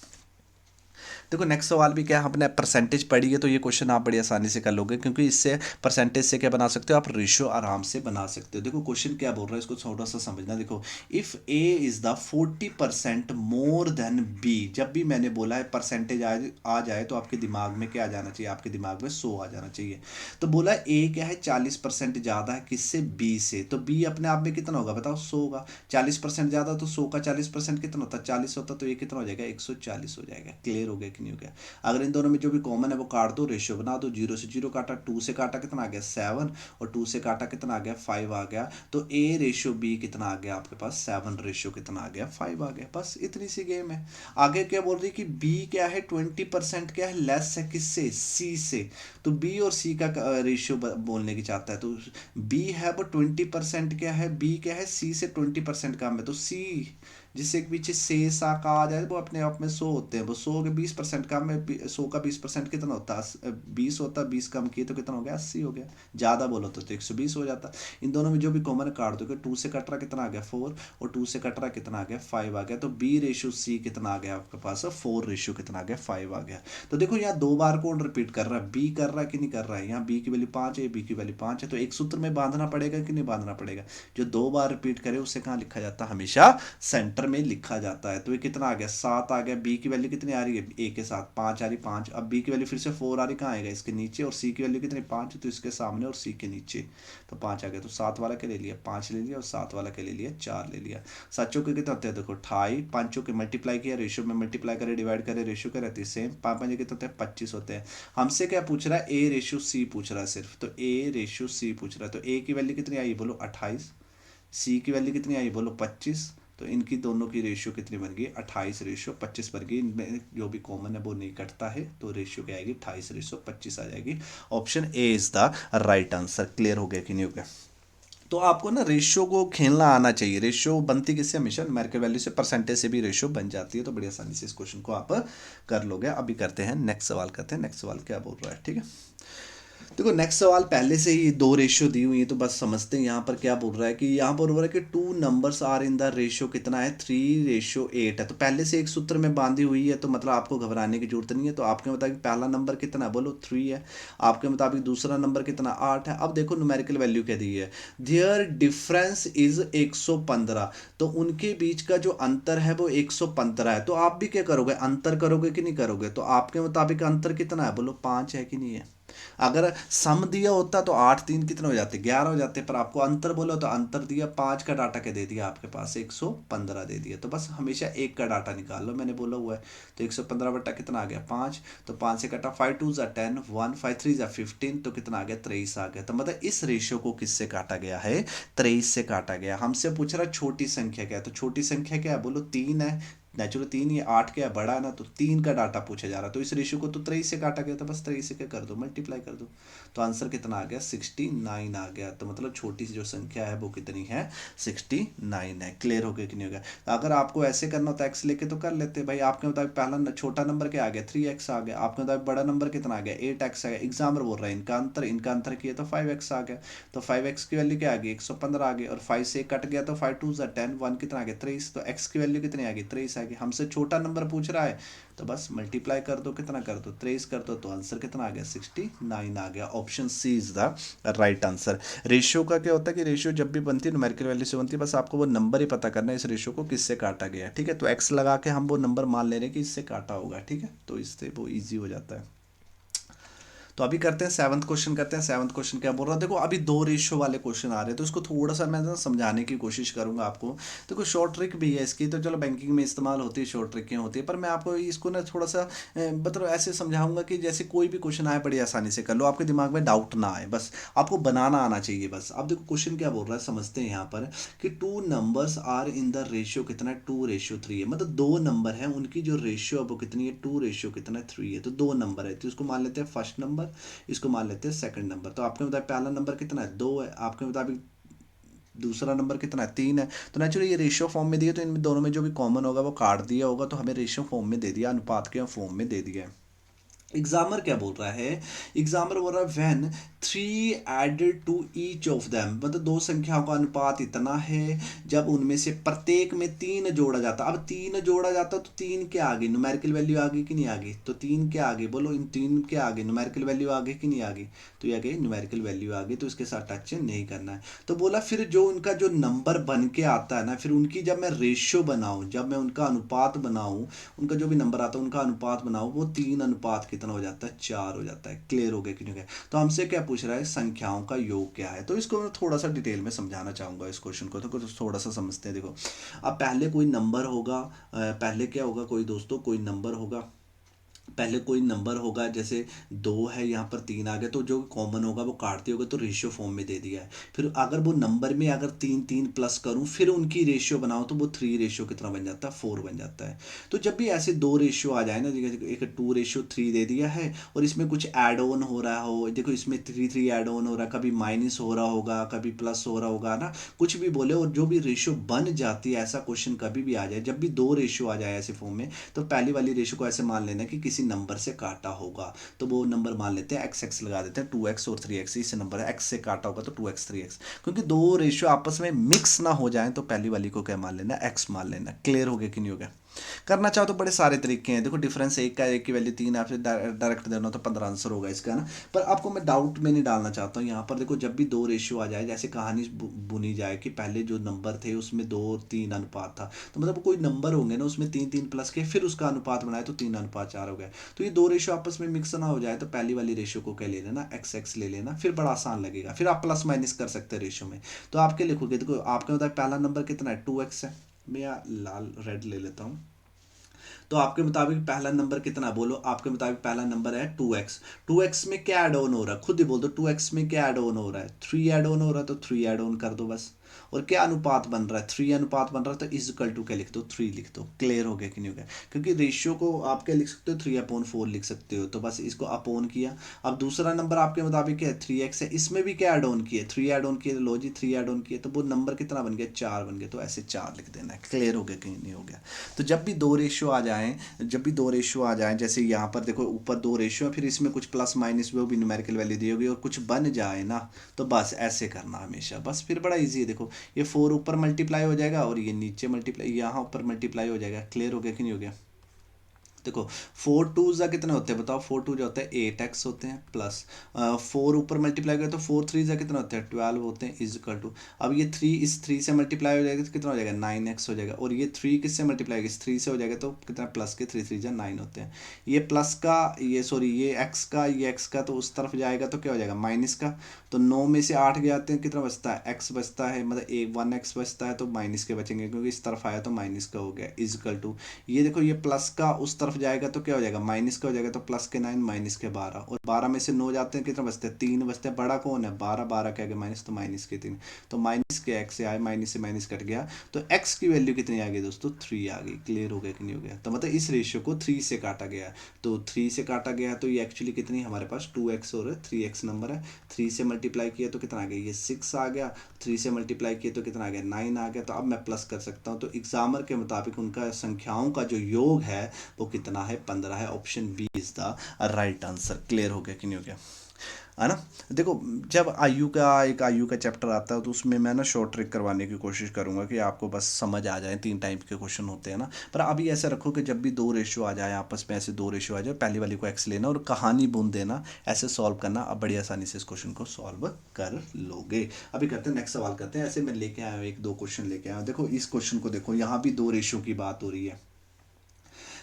Speaker 1: देखो नेक्स्ट सवाल भी क्या है, हमने परसेंटेज पढ़ी है तो ये क्वेश्चन आप बड़ी आसानी से कर लोगे, क्योंकि इससे परसेंटेज से क्या बना सकते हो आप, रेशियो आराम से बना सकते हो। देखो क्वेश्चन क्या बोल रहा है, इसको थोड़ा सा समझना। देखो if A is the 40% more than B, जब भी मैंने बोला है परसेंटेज आ जाए तो आपके दिमाग में क्या आ जाना चाहिए, आपके दिमाग में 100 आ जाना चाहिए। तो बोला ए क्या है 40% ज़्यादा है किससे, बी से, तो बी अपने आप में कितना होगा बताओ, 100 होगा। 40% ज़्यादा तो 100 का 40% कितना होता है, 40 होता, तो ये कितना हो जाएगा, 140 हो जाएगा। क्लियर हो गया कि नहीं हो गया। अगर इन दोनों में जो भी कॉमन है वो काट दो, रेशियो बना दो, 0 से 0 काटा, 2 से काटा कितना आ गया 7, और 2 से काटा कितना आ गया 5 आ गया। तो ए रेशियो बी कितना आ गया आपके पास, 7 रेशियो कितना आ गया 5 आ गया। बस इतनी सी गेम है। आगे क्या बोल रही कि बी क्या है 20% क्या है लेस है किससे, सी से। तो बी और सी का रेशियो बोलने की चाहता है, तो बी है वो 20% क्या है, बी क्या है सी से 20% कम है, तो सी जिससे एक पीछे से सा का आ जाए वो अपने आप में 100 होते हैं, वो 100 के 20% कम है, 100 का 20% कितना होता है, 20 होता है, 20 कम किए तो कितना हो गया 80 हो गया। ज़्यादा बोलो तो 120 हो जाता। इन दोनों में जो भी कॉमन काट दोगे, 2 से कट रहा कितना आ गया 4, और 2 से कट रहा कितना आ गया 5 आ गया। तो बी रेशियो सी कितना आ गया आपके पास, 4 रेशियो कितना आ गया 5 आ गया। तो देखो यहाँ 2 बार कौन रिपीट कर रहा है, बी कर रहा है कि नहीं कर रहा है, यहाँ बी की वैल्यू 5 है, बी की वैल्यू 5 है, तो एक सूत्र में बांधना पड़ेगा कि नहीं बांधना पड़ेगा। जो 2 बार रिपीट करे उसे कहाँ लिखा जाता है, हमेशा सेंटर में लिखा जाता है। तो ये कितना आ गया 7 आ गया, बी की वैल्यू कितनी आ रही है ए के साथ 5 आ रही, 5, अब बी की वैल्यू फिर से 4 आ रही, कहाँ आएगा इसके नीचे, और सी की वैल्यू कितनी 5 तो इसके सामने और सी के नीचे, तो 5 आ गया। तो 7 वाला के ले लिया 5 ले लिया, और 7 वाला के ले लिया 4 ले लिया। सचों के कितने होते हैं देखो 28, पांचों के मल्टीप्लाई किया, रेशियो में मल्टीप्लाई करे, डिवाइड करे, रेशियो क्या रहती है सेम, 5 कितने होते हैं 25 होते हैं। हमसे क्या पूछ रहा है, ए रेशियो सी पूछ रहा है सिर्फ, तो ए रेशियो सी पूछ रहा है, तो ए की वैल्यू कितनी आई बोलो 28, सी की वैल्यू कितनी आई बोलो 25, तो इनकी दोनों की रेशियो कितनी बन गई 28 रेशियो 25 बन गई। इनमें जो भी कॉमन है वो नहीं कटता है, तो रेशियो क्या आएगी 28 रेशियो 25 आ जाएगी। Option A is the right answer. Clear हो गया कि नहीं हो गया। तो आपको ना रेशियो को खेलना आना चाहिए। रेशियो बनती किससे, हमेशा न्यूमेरिकल वैल्यू से, परसेंटेज से भी रेशियो बन जाती है, तो बड़ी आसानी से इस क्वेश्चन को आप कर लोगे। अभी करते हैं नेक्स्ट सवाल, करते हैं नेक्स्ट सवाल क्या बोल रहा है, ठीक है। देखो नेक्स्ट सवाल पहले से ही 2 रेशियो दी हुई है, तो बस समझते हैं यहाँ पर क्या बोल रहा है, कि यहाँ पर बोल रहा है कि 2 numbers are in the ratio कितना है 3:8 है। तो पहले से एक सूत्र में बांधी हुई है, तो मतलब आपको घबराने की जरूरत नहीं है। तो आपके मुताबिक पहला नंबर कितना है बोलो 3 है, आपके मुताबिक दूसरा नंबर कितना 8 है। अब देखो न्यूमेरिकल वैल्यू क्या दी है, देयर डिफरेंस इज 115, तो उनके बीच का जो अंतर है वो 115 है। तो आप भी क्या करोगे, अंतर करोगे कि नहीं करोगे, तो आपके मुताबिक अंतर कितना है बोलो 5 है कि नहीं है। अगर सम दिया होता तो 8 3 कितने हो जाते 11 हो जाते, पर आपको अंतर बोलो तो अंतर दिया 5 का डाटा क्या दे दिया आपके पास 115 दे दिया। तो बस हमेशा एक का डाटा निकाल लो, मैंने बोला हुआ है। तो 115 बट्टा कितना आ गया 5, तो 5 से कटा 5 2 ज़ा 10, 1 5 3 ज़ा 15, तो कितना आ गया 23 आ गया। तो मतलब इस रेशियो को किससे काटा गया है, 23 से काटा गया। हमसे पूछ रहा छोटी संख्या क्या है, तो छोटी संख्या क्या है बोलो 3 है, नेचुरल 3 ही है, 8 क्या है बड़ा है ना, तो 3 का डाटा पूछा जा रहा है। तो इस रेशियो को तो 23 से काटा गया, तो बस 23 से क्या कर दो मल्टीप्लाई कर दो, तो आंसर कितना आ गया 69 आ गया। तो मतलब छोटी सी जो संख्या है वो कितनी है 69 है। क्लियर हो गया कि नहीं हो गया। तो अगर आपको ऐसे करना होता एक्स लेके तो कर लेते भाई। आपके मुताबिक पहला छोटा नंबर क्या आ गया 3x आ गया, आपके मुताबिक बड़ा नंबर कितना आ गया 8x आ गया। एग्जाम्पल बोल रहा है इनका अंतर किया तो 5x आ गया, तो 5x की वैल्यू क्या आ गई 115 आ गई, और 5 से कट गया तो 5 2 10, 1 कितना आ गया 23, तो x की वैल्यू कितनी आ गई 23 आ गई। हमसे छोटा नंबर पूछ रहा है, तो बस मल्टीप्लाई कर दो, कितना कर दो 23 कर दो, तो आंसर कितना आ गया 69 आ गया। Option C is the right answer. Ratio का क्या होता है कि रेशियो जब भी बनती है न्यूमेरिकल वैल्यू से बनती है, बस आपको वो नंबर ही पता करना है इस रेशियो को किससे काटा गया है, ठीक है। तो एक्स लगा के हम वो नंबर मान ले रहे हैं कि इससे काटा होगा, ठीक है, तो इससे वो ईजी हो जाता है। तो अभी करते हैं सेवंथ क्वेश्चन, करते हैं सेवंथ क्वेश्चन क्या बोल रहा है। देखो अभी 2 रेशियो वाले क्वेश्चन आ रहे हैं, तो इसको थोड़ा सा मैं ना समझाने की कोशिश करूंगा आपको। देखो शॉर्ट ट्रिक भी है इसकी, तो चलो बैंकिंग में इस्तेमाल होती है, शॉर्ट ट्रिकें होती है, पर मैं आपको इसको ना थोड़ा सा मतलब ऐसे समझाऊंगा कि जैसे कोई भी क्वेश्चन आए बड़ी आसानी से कर लो, आपके दिमाग में डाउट ना आए, बस आपको बनाना आना चाहिए बस। अब देखो क्वेश्चन क्या बोल रहा है समझते हैं यहाँ पर, कि 2 numbers are in the ratio कितना है 2:3 है। मतलब 2 नंबर है, उनकी जो रेशियो है वो कितनी है 2:3 है। तो 2 नंबर है, तो इसको मान लेते हैं फर्स्ट नंबर, इसको मान लेते हैं सेकंड नंबर। तो आपके मुताबिक पहला नंबर कितना है 2 है, आपके मुताबिक दूसरा नंबर कितना है 3 है। तो नेचुरली ये रेशियो फॉर्म में दिया, तो इन दोनों में जो भी कॉमन होगा वो काट दिया होगा, तो हमें रेशियो फॉर्म में दे दिया, अनुपात के फॉर्म में दे दिया है। एग्जामर क्या बोल रहा है? एग्जामर बोल रहा है when three added to each of them, मतलब दो संख्याओं का अनुपात इतना है जब उनमें से प्रत्येक में तीन जोड़ा जाता। अब तीन जोड़ा जाता तो तीन के आगे न्यूमेरिकल वैल्यू आ गई कि नहीं आ गई? तो तीन के आगे बोलो, इन तीन के आगे न्यूमेरिकल वैल्यू आ गई कि नहीं आ गई? तो ये आ गई न्यूमेरिकल वैल्यू आ गई, तो इसके साथ टच नहीं करना है। तो बोला फिर जो उनका जो नंबर बन के आता है ना, फिर उनकी जब मैं रेशियो बनाऊं, जब मैं उनका अनुपात बनाऊं, उनका जो भी नंबर आता है उनका अनुपात बनाओ, वो तीन अनुपात कितना हो जाता है? चार हो जाता है। क्लियर हो गया कि नहीं हो गया? तो हमसे क्या पूछ रहा है? संख्याओं का योग क्या है। तो इसको मैं थोड़ा सा डिटेल में समझाना चाहूंगा इस क्वेश्चन को, तो थोड़ा सा समझते हैं। देखो, अब पहले कोई नंबर होगा, पहले क्या होगा, कोई दोस्तों कोई नंबर होगा, पहले कोई नंबर होगा, जैसे दो है, यहाँ पर तीन आ गया, तो जो कॉमन होगा वो काटते होगा, तो रेशियो फॉर्म में दे दिया है। फिर अगर वो नंबर में अगर तीन तीन प्लस करूँ, फिर उनकी रेशियो बनाओ, तो वो थ्री रेशियो कितना बन जाता है? फोर बन जाता है। तो जब भी ऐसे दो रेशियो आ जाए ना, जैसे एक टू रेशियो थ्री दे दिया है और इसमें कुछ ऐड ऑन हो रहा हो, देखो इसमें थ्री थ्री ऐड ऑन हो रहा है, कभी माइनस हो रहा होगा, कभी प्लस हो रहा होगा ना, कुछ भी बोले, और जो भी रेशियो बन जाती है, ऐसा क्वेश्चन कभी भी आ जाए, जब भी दो रेशियो आ जाए ऐसे फॉर्म में, तो पहली वाली रेशियो को ऐसे मान लेना कि किसी नंबर से काटा होगा। तो वो नंबर मान लेते हैं एक्स एक्स लगा देते हैं, टू एक्स और थ्री एक्स, इस नंबर है एक्स से काटा होगा तो टू एक्स थ्री एक्स, क्योंकि दो रेशियो आपस में मिक्स ना हो जाए, तो पहली वाली को क्या मान लेना? एक्स मान लेना। क्लियर हो गया कि नहीं हो गया? करना चाहो तो बड़े सारे तरीके हैं। देखो, डिफरेंस एक का, एक की वैल्यू तीन, आपसे डायरेक्ट देना तो 15 आंसर होगा इसका ना। पर आपको मैं डाउट में नहीं डालना चाहता हूँ यहाँ पर। देखो, जब भी दो रेशियो आ जाए, जैसे कहानी बुनी जाए कि पहले जो नंबर थे उसमें दो और तीन अनुपात था, तो मतलब कोई नंबर होंगे ना, उसमें तीन तीन प्लस के फिर उसका अनुपात बनाए, तो तीन अनुपात चार हो गया। तो ये दो रेशियो आपस में मिक्स ना हो जाए, तो पहली वाली रेशियो को क्या ले लेना? एक्स एक्स ले लेना, फिर बड़ा आसान लगेगा, फिर आप प्लस माइनस कर सकते हैं रेशियो में। तो आपके लिखोगे, देखो आपके बताया पहला नंबर कितना है? टू एक्स है। मैं यहाँ लाल रेड ले लेता हूँ। तो आपके मुताबिक पहला नंबर कितना? बोलो, आपके मुताबिक पहला नंबर है टू एक्स। टू एक्स में क्या ऐड ऑन हो रहा है? खुद ही बोल दो, टू एक्स में क्या ऐड ऑन हो रहा है? थ्री ऐड ऑन हो रहा है, तो थ्री ऐड ऑन कर दो बस। और क्या अनुपात बन रहा है? थ्री अनुपात बन रहा है, तो इज इक्वल टू क्या लिख दो? थ्री लिख दो। क्लियर हो गया कि नहीं हो गया? क्योंकि रेशियो को आप क्या लिख सकते हो? थ्री अपॉन फोर लिख सकते हो, तो बस इसको अपॉन किया। अब दूसरा नंबर आपके मुताबिक क्या है? थ्री एक्स है, इसमें भी क्या ऐड ऑन किया? थ्री ऐड ऑन किया, लो जी थ्री ऐड ऑन किया, तो वो नंबर कितना बन गया? चार बन गया, तो ऐसे चार लिख देना है। क्लियर हो गया कि नहीं हो गया? तो जब भी दो रेशियो आ जाएं, जब भी दो रेशियो आ जाएं, जैसे यहाँ पर देखो ऊपर दो रेशियो है, फिर इसमें कुछ प्लस माइनस वो भी न्यूमेरिकल वैल्यू दी होगी, और कुछ बन जाए ना, तो बस ऐसे करना हमेशा, बस फिर बड़ा इजी है। देखो, ये फोर ऊपर मल्टीप्लाई हो जाएगा और ये नीचे मल्टीप्लाई, यहाँ ऊपर मल्टीप्लाई हो जाएगा। क्लियर हो गया कि नहीं हो गया? देखो, फोर टू जा कितने होते हैं बताओ? फोर टू जो होता है एट एक्स होते हैं, प्लस फोर ऊपर मल्टीप्लाई करें तो फोर थ्री जा कितने होते हैं? ट्वेल्व होते हैं, इज इक्वल टू, अब ये थ्री इस थ्री से मल्टीप्लाई हो जाएगा तो कितना हो जाएगा? नाइन एक्स हो जाएगा। और ये थ्री किससे मल्टीप्लाई होगा? इस थ्री से हो जाएगा, तो कितना प्लस के थ्री थ्री जा नाइन होते हैं। ये प्लस का, ये सॉरी ये एक्स का, ये एक्स का तो उस तरफ जाएगा, तो क्या हो जाएगा? माइनस का। तो नौ में से आठ गए आते हैं, कितना बचता है? एक्स बचता है, मतलब एक वन एक्स बचता है, तो माइनस के बचेंगे, क्योंकि इस तरफ आया तो माइनस का हो गया, इज इक्वल टू, ये देखो ये प्लस का उस तरफ जाएगा तो क्या हो जाएगा? माइनस का हो जाएगा, तो प्लस के नाइन माइनस के बारह, और बारह में से नौ जाते हैं, कितना बचते हैं? तीन बचते हैं। बड़ा कौन है? बारह, बारह के आगे माइनस, तो माइनस के तीन, तो माइनस के एक्स से आए, माइनस से माइनस कट गया, तो एक्स की वैल्यू कितनी आ गई दोस्तों? थ्री आ गई। क्लियर हो गया कि नहीं हो गया? तो मतलब इस रेशियो को थ्री से काटा गया, तो थ्री से काटा गया, तो ये एक्चुअली कितनी हमारे पास? टू एक्स और थ्री एक्स नंबर है। थ्री से मल्टीप्लाई किया तो कितना आ गया? ये सिक्स आ गया। थ्री से मल्टीप्लाई किया तो कितना आ गया? नाइन आ गया। तो अब मैं प्लस कर सकता हूँ, तो एग्जामर के मुताबिक उनका संख्याओं का जो योग है वो कितना है? 15 है। Option B is the right answer. Clear हो गया कि नहीं हो गया? है ना? देखो, जब आयु का एक आयु का चैप्टर आता है, तो उसमें मैं ना शॉर्ट ट्रिक करवाने की कोशिश करूंगा कि आपको बस समझ आ जाए। तीन टाइप के क्वेश्चन होते हैं ना, पर अभी ऐसा रखो कि जब भी दो रेशियो आ जाए आपस में, ऐसे दो रेशियो आ जाए, पहली वाली को एक्स लेना और कहानी बुन देना, ऐसे सॉल्व करना, अब बड़ी आसानी से इस क्वेश्चन को सॉल्व कर लोगे। अभी करते हैं नेक्स्ट सवाल करते हैं। ऐसे मैं लेके आया हूँ, एक दो क्वेश्चन लेके आया हूँ। देखो इस क्वेश्चन को देखो, यहाँ भी दो रेशियो की बात हो रही है।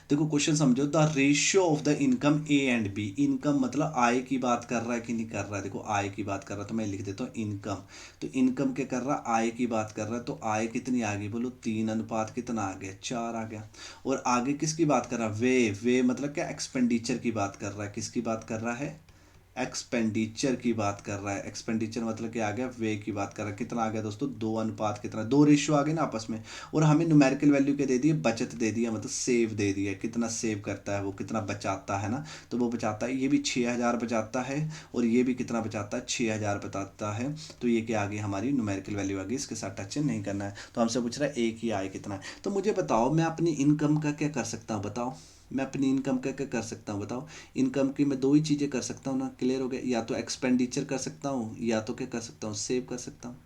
Speaker 1: देखो क्वेश्चन समझो, the ratio of the income A and B. Income मतलब आय की बात कर रहा है कि नहीं कर रहा है? देखो आय की बात कर रहा है, तो मैं लिख देता हूँ इनकम। तो इनकम क्या कर रहा है? आय की बात कर रहा है, तो आय कितनी आ गई? बोलो, तीन अनुपात कितना आ गया? चार आ गया। और आगे किसकी बात कर रहा है? वे मतलब क्या? एक्सपेंडिचर की बात कर रहा है। किसकी बात कर रहा है? एक्सपेंडिचर की बात कर रहा है। एक्सपेंडिचर मतलब क्या आ गया? वे की बात कर रहा है। कितना आ गया दोस्तों? दो अनुपात कितना? दो रेशियो आ गए ना आपस में। और हमें न्यूमेरिकल वैल्यू क्या दे दी है? बचत दे दिया, मतलब सेव दे दिया। कितना सेव करता है वो, कितना बचाता है ना, तो वो बचाता है, ये भी 6,000 बचाता है, और ये भी कितना बचाता है? 6,000 बचाता है। तो ये क्या आ गई? हमारी न्यूमेरिकल वैल्यू आ गई, इसके साथ टच नहीं करना है। तो हमसे पूछ रहा है एक ही आय कितना है। तो मुझे बताओ, मैं अपनी इनकम का क्या कर सकता हूँ? बताओ, मैं अपनी इनकम का क्या कर सकता हूँ बताओ। इनकम की मैं दो ही चीज़ें कर सकता हूँ ना, क्लियर हो गया। या तो एक्सपेंडिचर कर सकता हूँ, या तो क्या कर सकता हूँ, सेव कर सकता हूँ।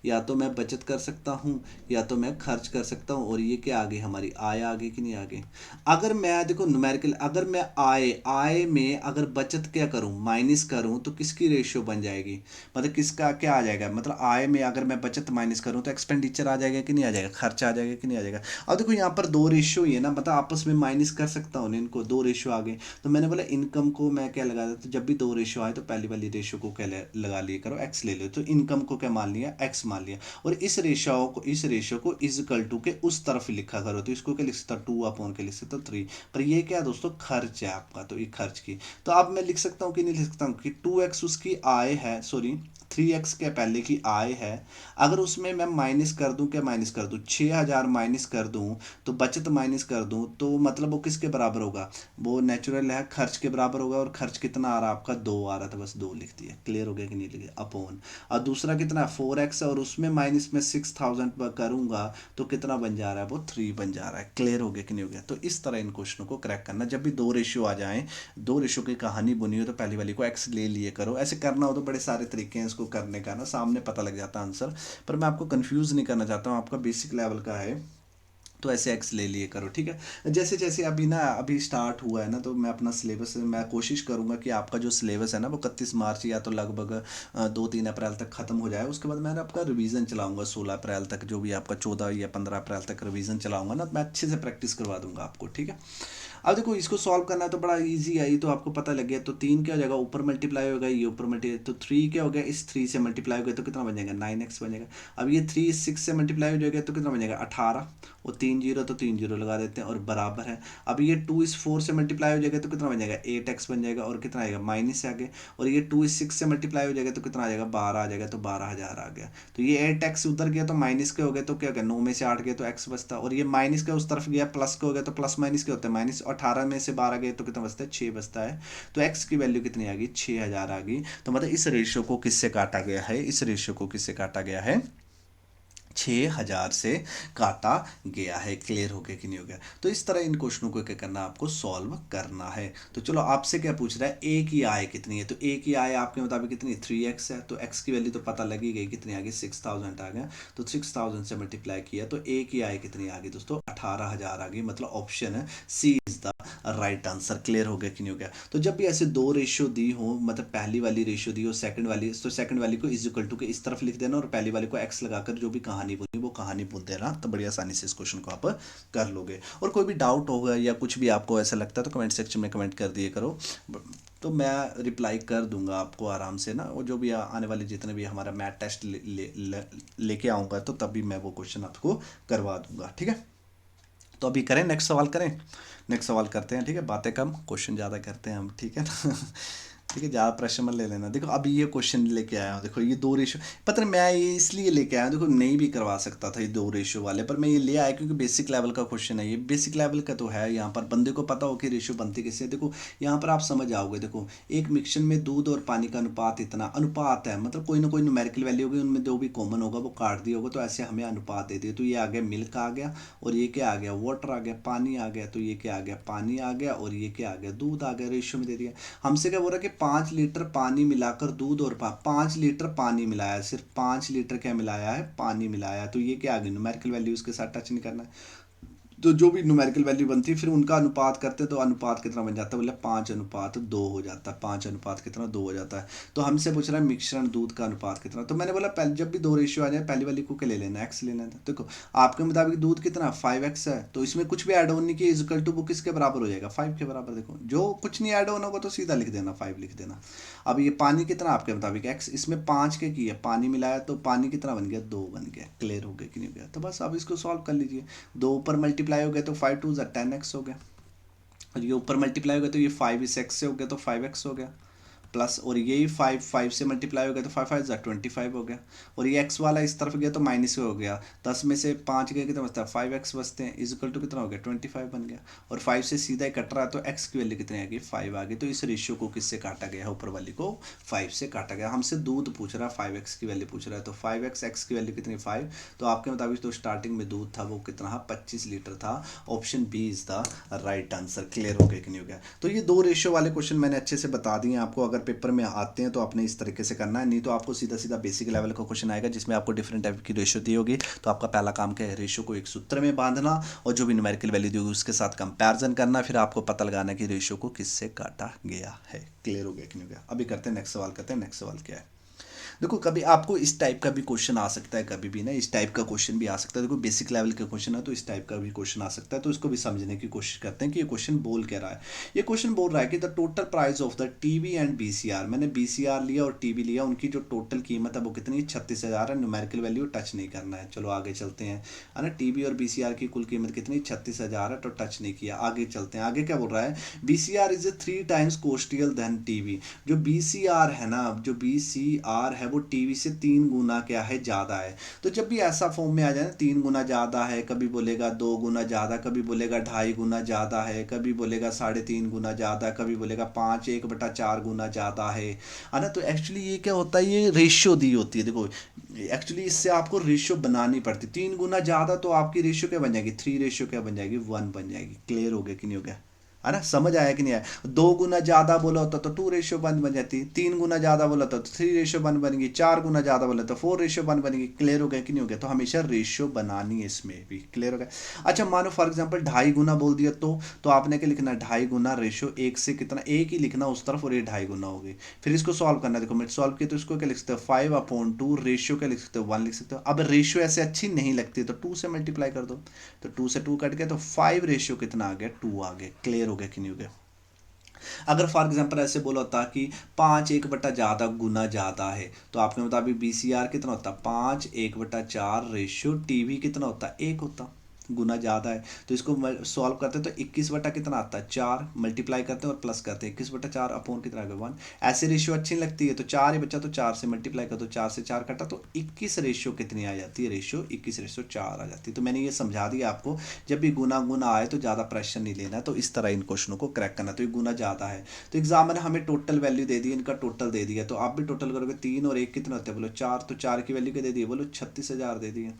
Speaker 1: या तो मैं बचत कर सकता हूँ, या तो मैं खर्च कर सकता हूँ। और ये क्या आगे हमारी आय आगे कि नहीं आगे। अगर मैं देखो न्यूमेरिकल, अगर मैं आय आय में अगर बचत क्या करूँ माइनस करूँ तो किसकी रेशियो बन जाएगी, मतलब किसका क्या आ जाएगा, मतलब आय में अगर मैं बचत माइनस करूँ तो एक्सपेंडिचर आ जाएगा कि नहीं आ जाएगा, खर्चा आ जाएगा कि नहीं आ जाएगा। अब देखो यहाँ पर दो रेशियो ही है ना, मतलब आपस में माइनस कर सकता हूँ ना इनको, दो रेशियो आ गए। तो मैंने बोला इनकम को मैं क्या लगा देता, तो जब भी दो रेशियो आए तो पहली वाली रेशियो को क्या लगा लिया करो, एक्स ले लो। तो इनकम को क्या मान लिया, एक्स मान लिया। और इस रेशियो को इजकल टू के उस तरफ लिखा करो, तो इसको क्या लिख सकता, 2 के लिख सकता 3। पर ये क्या है दोस्तों, खर्च है आपका, तो ये खर्च की। तो अब मैं लिख सकता हूँ कि नहीं लिख सकता हूँ कि 2x उसकी आय है, सॉरी 3x के पहले की आय है। अगर उसमें मैं माइनस कर दूं, क्या माइनस कर दूं, 6,000 माइनस कर दूं, तो बचत माइनस कर दूं, तो मतलब वो किसके बराबर होगा, वो नेचुरल है खर्च के बराबर होगा। और खर्च कितना आ रहा है आपका, 2 आ रहा था, बस 2 लिख दिया, क्लियर हो गया कि नहीं लिखा, अपॉन। और दूसरा कितना है 4x, और उसमें माइनस में 6,000 करूंगा तो कितना बन जा रहा है, वो 3 बन जा रहा है। क्लियर हो गया कि नहीं हो गया। तो इस तरह इन क्वेश्चनों को क्रैक करना, जब भी दो रेशियो आ जाएं, दो रेशियो की कहानी बुनी हो तो पहली वाली को एक्स ले लिए करो। ऐसे करना हो तो बड़े सारे तरीके हैं इसको करने का ना, सामने पता लग जाता है आंसर। पर मैं आपको कंफ्यूज नहीं करना चाहता हूँ, आपका बेसिक लेवल का है, तो ऐसे एक्स ले लिए करो, ठीक है। जैसे जैसे अभी ना अभी स्टार्ट हुआ है ना, तो मैं अपना सिलेबस मैं कोशिश करूंगा कि आपका जो सिलेबस है ना वो 31 मार्च या तो लगभग 2-3 अप्रैल तक ख़त्म हो जाए। उसके बाद मैं आपका रिवीजन चलाऊंगा 16 अप्रैल तक, जो भी आपका 14 या 15 अप्रैल तक रिवीजन चलाऊंगा ना, मैं अच्छे से प्रैक्टिस करवा दूंगा आपको, ठीक है। अब देखो इसको सॉल्व करना है तो बड़ा इजी है, ये तो आपको पता लग गया। तो 3 क्या हो जाएगा, ऊपर मल्टीप्लाई होगा, ये ऊपर मल्टीप्लाई, तो 3 क्या हो गया, इस 3 से मल्टीप्लाई हो गया तो कितना बन जाएगा, 9x बन जाएगा। अब ये 3 इस 6 से मल्टीप्लाई हो जाएगा तो कितना बन जाएगा, 18। और 3 जीरो तो 3 जीरो लगा देते हैं, और बराबर है। अब ये 2 इस 4 से मल्टीप्लाई हो जाएगा तो कितना बन जाएगा, 8x बन जाएगा, और कितना आएगा, माइनस से आगे। और ये 2 इस 6 से मल्टीप्लाई हो जाएगा तो कितना आ जाएगा, 12 आ जाएगा, तो 12,000 आ गया। तो ये 8x उधर गया तो माइनस के हो गए, तो क्या हो गया, 9 में से 8 गए तो x बचता। और ये माइनस के उस तरफ गया, प्लस के हो गया तो प्लस माइनस के होते हैं माइनस। 18 में से 12 गए तो कितना बचता है, 6 बचता है। तो x की वैल्यू कितनी आ गई, 6,000 आ गई। तो मतलब इस रेशियो को किससे काटा गया है, इस रेशियो को किससे काटा गया है, 6,000 से काटा गया है। क्लियर हो गया कि नहीं हो गया। तो इस तरह इन क्वेश्चनों को क्या करना है, आपको सॉल्व करना है। तो चलो आपसे क्या पूछ रहा है, ए की आय कितनी है, तो ए की आय आपके मुताबिक कितनी, 3x है। तो x की वैल्यू तो पता लगी गई, कितनी आ गई, 6,000 आ गया। तो 6,000 से मल्टीप्लाई किया तो ए की आय कितनी आ गई दोस्तों, 18,000 आ गई। मतलब ऑप्शन है C is the right answer. Clear हो गया कि नहीं हो गया। तो जब भी ऐसे दो रेशियो दी हो, मतलब पहली वाली रेशियो दी हो सेकंड वाली, तो सेकंड वाली को इज इक्वल टू के इस तरफ लिख देना, और पहली वाली को एक्स लगाकर जो भी कहानी बुनी वो कहानी बुन देना। तो बड़ी आसानी से इस क्वेश्चन को आप कर लोगे। और कोई भी डाउट होगा या कुछ भी आपको ऐसा लगता है तो कमेंट सेक्शन में कमेंट कर दिए करो, तो मैं रिप्लाई कर दूंगा आपको आराम से ना। वो जो भी आने वाले जितने भी हमारा मैथ टेस्ट लेके आऊँगा तो तभी मैं वो क्वेश्चन आपको करवा दूंगा, ठीक है। तो अभी करें, नेक्स्ट सवाल करें, नेक्स्ट सवाल करते हैं, ठीक है। बातें कम क्वेश्चन ज़्यादा करते हैं हम, ठीक है ना। ठीक है, ज़्यादा प्रेशर मत ले लेना। देखो अभी ये क्वेश्चन लेके आया हूँ, देखो ये दो रेशो, पता नहीं मैं ये इसलिए लेके आया हूँ, देखो नहीं भी करवा सकता था ये दो रेशो वाले, पर मैं ये ले आया क्योंकि बेसिक लेवल का क्वेश्चन है। ये बेसिक लेवल का तो है, यहाँ पर बंदे को पता हो कि रेशो बनती कैसे है। देखो यहाँ पर आप समझ आओगे, देखो एक मिक्सचर में दूध और पानी का अनुपात इतना अनुपात है, मतलब कोई ना कोई न्यूमेरिकल वैल्यू होगी, उनमें जो भी कॉमन होगा वो काट दिया होगा, तो ऐसे हमें अनुपात दे दिए। तो ये आ गया मिल्क आ गया, और ये क्या आ गया, वाटर आ गया, पानी आ गया। तो ये क्या आ गया, पानी आ गया, और ये क्या आ गया, दूध आ गया। रेशियो में दे दिया। हमसे क्या बोल रहा है कि 5 लीटर पानी मिलाकर दूध और 5 लीटर पानी मिलाया, सिर्फ 5 लीटर क्या मिलाया है, पानी मिलाया। तो ये क्या आ गया, न्यूमेरिकल वैल्यू उसके साथ टच नहीं करना है। तो जो भी न्यूमेरिकल वैल्यू बनती है फिर उनका अनुपात करते, तो अनुपात कितना बन जाता है, बोले 5:2 हो जाता है। 5 अनुपात कितना, 2 हो जाता है। तो हमसे पूछ रहा है मिश्रण दूध का अनुपात कितना, तो मैंने बोला पहले जब भी दो रेशियो आ जाए पहली वाली को क्या ले लेना, एक्स ले लेना। देखो आपके मुताबिक दूध कितना 5x है, तो इसमें कुछ भी ऐड ऑन नहीं किया, इजकल टू वो किसके बराबर हो जाएगा, 5 के बराबर। देखो जो कुछ नहीं ऐड ऑन होगा तो सीधा लिख देना, 5 लिख देना। अब ये पानी कितना आपके मुताबिक एक्स, इसमें 5 के की है, पानी मिलाया तो पानी कितना बन गया, 2 बन गया। क्लियर हो गया कि नहीं हो गया। तो बस अब इसको सॉल्व कर लीजिए। दो ऊपर मल्टीप्लाई हो गया तो 5 2 10x हो गया, और ये ऊपर मल्टीप्लाई हो गया तो ये 5 इस x से हो गया तो 5x हो गया। प्लस, और यही 5 से मल्टीप्लाई हो गया तो 5 5 = 25 हो गया, और ये x वाला इस तरफ गया तो माइनस हो गया, 10 में से 5 गया कितना बचता है 5x बचते हैं, इक्वल टू कितना हो गया 25 बन गया, और 5 से सीधा ही कट रहा है तो x की वैल्यू कितनी आ गई 5 आ गई। तो इस रेशियो को किससे काटा गया है, ऊपर वाली को 5 से काटा गया। हमसे दूध पूछ रहा है, 5x की वैल्यू पूछ रहा है, तो 5x, x की वैल्यू कितनी 5, तो आपके मुताबिक तो स्टार्टिंग में दूध था वो कितना 25 लीटर था। Option B is the right answer. Clear हो गया कि नहीं हो गया। तो ये दो रेशियो वाले क्वेश्चन मैंने अच्छे से बता दिए आपको, अगर पेपर में आते हैं तो आपने इस तरीके से करना है, नहीं तो आपको सीधा सीधा बेसिक लेवल का क्वेश्चन आएगा जिसमें आपको डिफरेंट टाइप की रेशियो दी होगी। तो आपका पहला काम क्या है, रेशियो को एक सूत्र में बांधना और जो भी न्यूमेरिकल वैल्यू दी होगी उसके साथ कंपैरिजन करना, फिर आपको पता लगाना कि रेशियो को किससे काटा गया है। क्लियर हो गया कि नहीं हो गया। अभी करते हैं नेक्स्ट सवाल, करते हैं नेक्स्ट सवाल क्या है। देखो कभी आपको इस टाइप का भी क्वेश्चन आ सकता है, कभी भी ना इस टाइप का क्वेश्चन भी आ सकता है। देखो बेसिक लेवल का क्वेश्चन है तो इस टाइप का भी क्वेश्चन आ सकता है, तो इसको भी समझने की कोशिश करते हैं कि ये क्वेश्चन बोल क्या रहा है। ये क्वेश्चन बोल रहा है कि the total price of the TV and VCR, मैंने बीसीआर लिया और टीवी लिया, उनकी जो टोटल कीमत है वो कितनी 36,000 है। न्यूमेरिकल वैल्यू टच नहीं करना है, चलो आगे चलते हैं, है ना। टीवी और बीसीआर की कुल कीमत कितनी 36,000 है, तो टच नहीं किया, आगे चलते हैं। आगे क्या बोल रहा है, BCR is 3 times costlier than TV. जो बीसीआर है ना, जो बीसीआर है वो टीवी से 3 गुना क्या है ज़्यादा है। तो जब भी ऐसा फॉर्म में आ जाए ना 3 गुना ज़्यादा है, कभी बोलेगा 2 गुना ज़्यादा, कभी बोलेगा 2.5 गुना ज़्यादा है, कभी बोलेगा 3.5 गुना ज़्यादा, कभी बोलेगा 1/4 गुना ज़्यादा है ना। तो एक्चुअली ये क्या होता है, ये रेशियो दी होती है। देखो एक्चुअली इससे आपको रेशियो बनानी पड़ती, 3 गुना ज़्यादा तो आपकी रेशियो क्या बन जाएगी 3, रेशियो क्या बन जाएगी 1 बन जाएगी। क्लियर हो गया कि नहीं हो गया, है ना। समझ आया कि नहीं आया। 2 गुना ज़्यादा बोला होता तो 2 रेशियो 1 बन जाती, 3 गुना ज़्यादा बोला तो 3 रेशियो 1 बनेगी, 4 गुना ज़्यादा बोला तो 4 रेशियो 1 बनेगी। क्लियर हो गया कि नहीं हो गया। तो हमेशा रेशियो बनानी है इसमें भी। क्लियर हो गया। अच्छा मानो फॉर एग्जाम्पल 2.5 गुना बोल दिया तो आपने क्या लिखना है 2.5 गुना रेशियो 1 से कितना 1 ही लिखना उस तरफ, और ये 2.5 गुना हो गई। फिर इसको सॉल्व करना है। देखो मैं सॉल्व किया तो इसको क्या लिख सकते हो 5/2, रेशियो क्या लिख सकते हो 1 लिख सकते हो। अब रेशियो ऐसे अच्छी नहीं लगती तो 2 से मल्टीप्लाई कर दो, तो 2 से 2 कट गया तो 5 रेशियो कितना आ गया 2 आ गया। क्लियर हो गया कि नहीं हो गया। अगर फॉर एग्जांपल ऐसे बोला होता कि 5 1/, ज़्यादा गुना ज़्यादा है, तो आपके मुताबिक बीसीआर कितना होता 5 1/4 रेशियो टीवी कितना होता 1 होता, गुना ज़्यादा है। तो इसको सॉल्व करते हैं तो 21 बटा कितना आता है 4, मल्टीप्लाई करते हैं और प्लस करते हैं 21/4 अपॉन कितना आ गया 1। ऐसे रेशियो अच्छी नहीं लगती है तो 4 ही बचा तो 4 से मल्टीप्लाई कर दो, 4 से 4 कटा तो 21 रेशियो कितनी आ जाती है, रेशियो 21/4 आ जाती है। तो मैंने ये समझा दिया आपको, जब भी गुना गुना आए तो ज़्यादा प्रेशर नहीं लेना है, तो इस तरह इन क्वेश्चनों को क्रैक करना। तो ये गुना ज़्यादा है तो एग्जाम ने हमें टोटल वैल्यू दे दी, इनका टोटल दे दिया, तो आप भी टोटल करोगे 3 और 1 कितना होता है बोलो 4, तो 4 की वैल्यू क्या दे दी बोलो 36,000 दे दी है।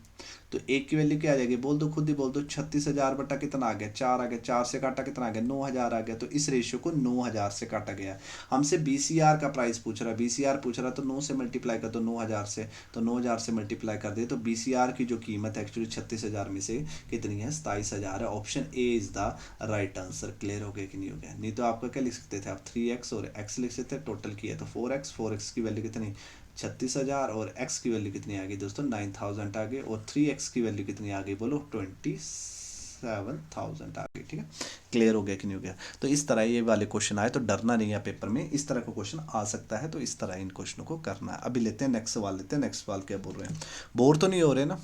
Speaker 1: तो 1 की वैल्यू क्या आ जाएगी बोल दो, खुद ही बोल दो 36,000 बटा कितना आ गया 4 आ गया, 4 से काटा कितना आ गया 9,000 आ गया। तो इस रेशियो को 9,000 से काटा गया। हमसे बीसीआर का प्राइस पूछ रहा है, बीसीआर पूछ रहा है तो 9 से मल्टीप्लाई कर दो 9,000 से, तो 9,000 से मल्टीप्लाई कर दे तो बीसीआर की जो कीमत है एक्चुअली 36,000 में से कितनी है 27,000 है। Option A is the right answer. Clear हो गया कि नहीं हो गया। नहीं तो आपका क्या लिख सकते थे आप 3x और x लिख सकते थे, टोटल किया तो 4x की वैल्यू कितनी 36,000 और x की वैल्यू कितनी आ गई दोस्तों 9,000 आ गई, और 3x की वैल्यू कितनी आ गई बोलो 27,000 आ गई। ठीक है, क्लियर हो गया कि नहीं हो गया। तो इस तरह ये वाले क्वेश्चन आए तो डरना नहीं है, पेपर में इस तरह का क्वेश्चन आ सकता है, तो इस तरह इन क्वेश्चनों को करना है। अभी लेते हैं नेक्स्ट सवाल, लेते हैं नेक्स्ट सवाल क्या बोल रहे हैं, बोर तो नहीं हो रहे ना।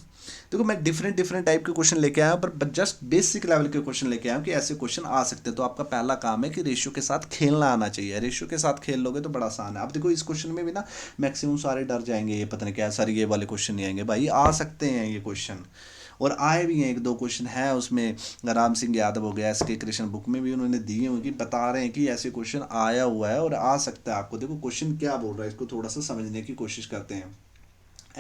Speaker 1: देखो मैं डिफरेंट डिफरेंट टाइप के क्वेश्चन लेके आया हूँ, पर जस्ट बेसिक लेवल के क्वेश्चन लेके आया हूँ कि ऐसे क्वेश्चन आ सकते हैं। तो आपका पहला काम है कि रेशियो के साथ खेलना आना चाहिए, रेशियो के साथ खेल लोगे तो बड़ा आसान है। अब देखो इस क्वेश्चन में भी ना मैक्सिमम सारे डर जाएंगे, ये पता नहीं क्या सर ये वाले क्वेश्चन नहीं आएंगे, भाई आ सकते हैं ये क्वेश्चन, और आए भी हैं। एक दो क्वेश्चन है उसमें, राम सिंह यादव हो गया, एस के कृष्ण बुक में भी उन्होंने दिए हुए कि बता रहे हैं कि ऐसे क्वेश्चन आया हुआ है और आ सकता है आपको। देखो क्वेश्चन क्या बोल रहा है इसको थोड़ा सा समझने की कोशिश करते हैं।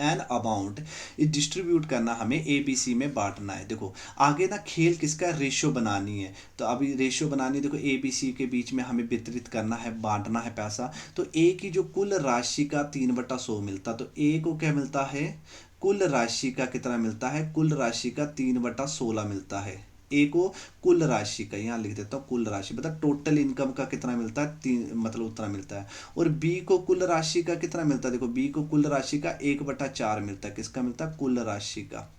Speaker 1: एन अमाउंट इस डिस्ट्रीब्यूट करना, हमें ए बी सी में बांटना है। देखो आगे ना खेल किसका रेशियो बनानी है, तो अभी रेशियो बनानी है। देखो ए बी सी के बीच में हमें वितरित करना है, बांटना है पैसा। तो ए की जो कुल राशि का 3/100 मिलता, तो ए को क्या मिलता है कुल राशि का कितना मिलता है, कुल राशि का 3/16 मिलता है। ए को कुल राशि का, यहाँ लिख देता हूँ कुल राशि, मतलब टोटल इनकम का कितना मिलता है 3, मतलब उतना मिलता है। और बी को कुल राशि का कितना मिलता है, देखो बी को कुल राशि का 1/4 मिलता है, किसका मिलता है कुल राशि का,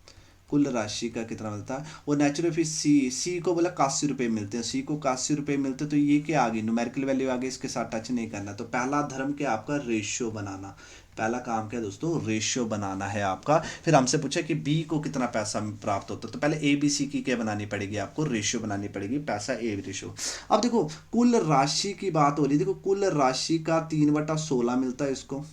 Speaker 1: कुल राशि का कितना मिलता है, और नेचुरल फीस सी को बोला 81 रुपये मिलते हैं, सी को 81 रुपये मिलते हैं, तो ये क्या आ गई, न्यूमेरिकल वैल्यू आ गई, इसके साथ टच नहीं करना। तो पहला धर्म क्या आपका, रेशियो बनाना। पहला काम क्या है दोस्तों, रेशियो बनाना है आपका। फिर हमसे पूछा कि बी को कितना पैसा प्राप्त होता है, तो पहले ए बी सी की क्या बनानी पड़ेगी, आपको रेशियो बनानी पड़ेगी, पैसा ए रेशियो। अब देखो कुल राशि की बात हो रही, देखो कुल राशि का 3/16 मिलता है इसको,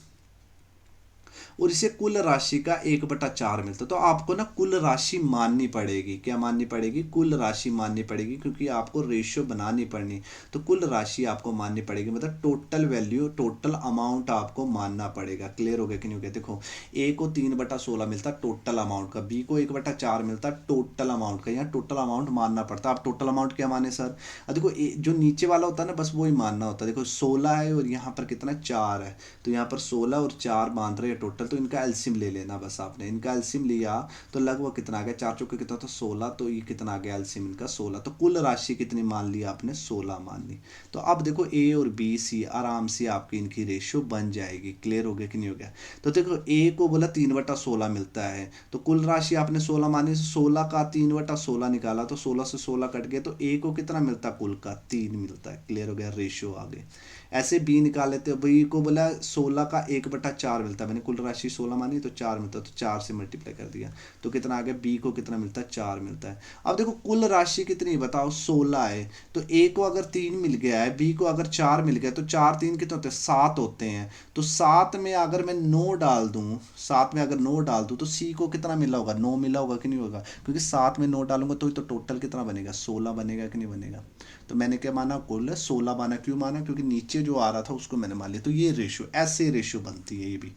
Speaker 1: और इसे कुल राशि का 1/4 मिलता है। तो आपको ना कुल राशि माननी पड़ेगी, क्या माननी पड़ेगी, कुल राशि माननी पड़ेगी, क्योंकि आपको रेशियो बनानी पड़नी। तो कुल राशि आपको माननी पड़ेगी, मतलब टोटल वैल्यू, टोटल अमाउंट आपको मानना पड़ेगा। क्लियर हो गया कि नहीं हो गया। देखो ए को 3/16 मिलता टोटल अमाउंट का, बी को 1/4 मिलता टोटल अमाउंट का, यहाँ टोटल अमाउंट मानना पड़ता। आप टोटल अमाउंट क्या माने सर, अब देखो जो नीचे वाला होता है ना, बस वो ही मानना होता है। देखो 16 है और यहाँ पर कितना 4 है, तो यहाँ पर 16 और 4 मान रहे हैं टोटल, तो इनका एलसीएम ले लेना बस आपने। इनका एलसीएम लिया तो लगभग कितना आ गया, 4 चौके कितना, तो 16, तो ये कितना आ गया एलसीएम इनका 16। तो कुल राशि कितनी मान ली आपने, 16 मान ली। तो अब देखो ए और बी सी आराम से आपकी इनकी रेशियो बन जाएगी। क्लियर हो गया कि नहीं हो गया। तो देखो ए को बोला 3/16 मिलता है, तो कुल राशि आपने 16 मानी, 16 का 3/16 निकाला, तो 16 से 16 कट गए, तो ए को कितना मिलता, कुल का 3 मिलता है। क्लियर हो गया, रेशियो आ गए। ऐसे बी निकाल लेते हो, बी को बोला 16 का 1/4 मिलता है, मैंने कुल राशि 16 मानी तो 4 मिलता है, तो 4 से मल्टीप्लाई कर दिया, तो कितना आ गया, बी को कितना मिलता है, 4 मिलता है। अब देखो कुल राशि कितनी बताओ, 16 है, तो ए को अगर 3 मिल गया है, बी को अगर 4 मिल गया, तो 4 3 कितने होते हैं, 7 होते हैं। तो 7 में अगर मैं 9 डाल दूं, 7 में अगर 9 डाल दूं, तो सी को कितना मिला होगा, 9 मिला होगा कि नहीं होगा, क्योंकि 7 में 9 डालूंगा तो टोटल कितना बनेगा, 16 बनेगा कि नहीं बनेगा। तो मैंने क्या माना, कुल 16 माना, क्यों माना, क्योंकि नीचे जो आ रहा था उसको मैंने मान लिया। तो ये रेशियो, ऐसे रेशियो बनती है ये भी।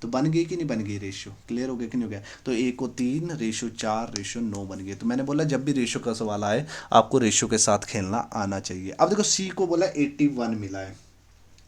Speaker 1: तो बन गई कि नहीं बन गई रेशियो, क्लियर हो गया कि नहीं हो गया। तो ए को 3 रेशियो 4 रेशियो 9 बन गए। तो मैंने बोला जब भी रेशियो का सवाल आए आपको रेशियो के साथ खेलना आना चाहिए। अब देखो सी को बोला 81 मिला है,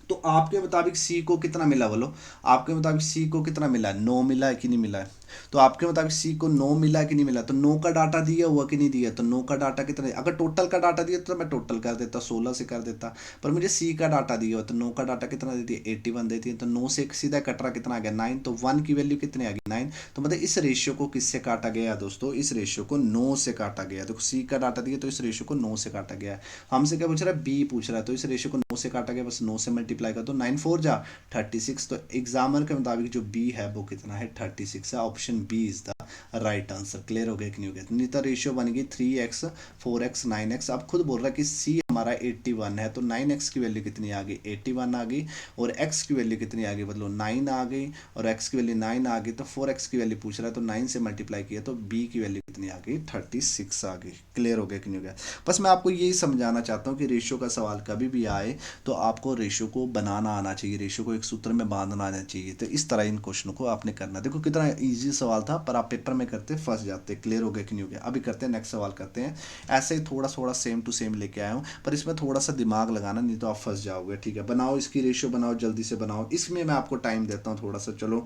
Speaker 1: तो आपके मुताबिक सी को कितना मिला, बोलो आपके मुताबिक सी को कितना मिला, 9 मिला है कि नहीं मिला है। तो आपके मुताबिक सी को 9 मिला कि नहीं मिला, तो 9 का डाटा दिया हुआ कि नहीं दिया, तो 9 का डाटा कितना है? अगर टोटल का डाटा दिया तो मैं टोटल कर देता, 16 से कर देता, पर मुझे सी का डाटा दिया हुआ, तो 9 का डाटा कितना दे दिया, 81 देती है। तो 9 से एक सीधा कटरा कितना आ गया, 9, तो 1 की वैल्यू कितनी आ गई, 9। तो मतलब इस रेशियो को किससे काटा गया दोस्तों, इस रेशियो को 9 से काटा गया। तो सी का डाटा दिया तो इस रेशियो को 9 से काटा गया है। हमसे क्या पूछ रहा है, बी पूछ रहा है, तो इस रेशियो को 9 से काटा गया, बस 9 से मल्टीप्लाई कर दो, 9 4 जा 36। तो एग्जामर के मुताबिक जो बी है वो कितना है, 36 है। Option B is the right answer. Clear हो गया कि नहीं हो गया। नहीं तो रेशियो बन गई 3x 4x 9x। अब खुद बोल रहा है कि सी हमारा 81 है, तो 9x की वैल्यू कितनी आ गई, 81 आ गई, और x की वैल्यू कितनी आ गई, मतलब 9 आ गई, और x की वैल्यू 9 आ गई, तो 4x की वैल्यू पूछ रहा है, तो 9 से मल्टीप्लाई किया तो b की वैल्यू कितनी आ गई, 36 आ गई। क्लियर हो गया कि नहीं हो गया। बस मैं आपको यही समझाना चाहता हूँ कि रेशियो का सवाल कभी भी आए तो आपको रेशियो को बनाना आना चाहिए, रेशियो को एक सूत्र में बांधना आना चाहिए। तो इस तरह इन क्वेश्चनों को आपने करना। देखो कितना ईजी सवाल था, पर आप पेपर में करते फंस जाते। क्लियर हो गया कि नहीं हो गया। अभी करते हैं नेक्स्ट सवाल करते हैं। ऐसे ही थोड़ा थोड़ा सेम टू सेम लेके आया हूँ, पर इसमें थोड़ा सा दिमाग लगाना, नहीं तो आप फंस जाओगे। ठीक है, बनाओ इसकी रेशियो, बनाओ जल्दी से बनाओ। इसमें मैं आपको टाइम देता हूँ थोड़ा सा। चलो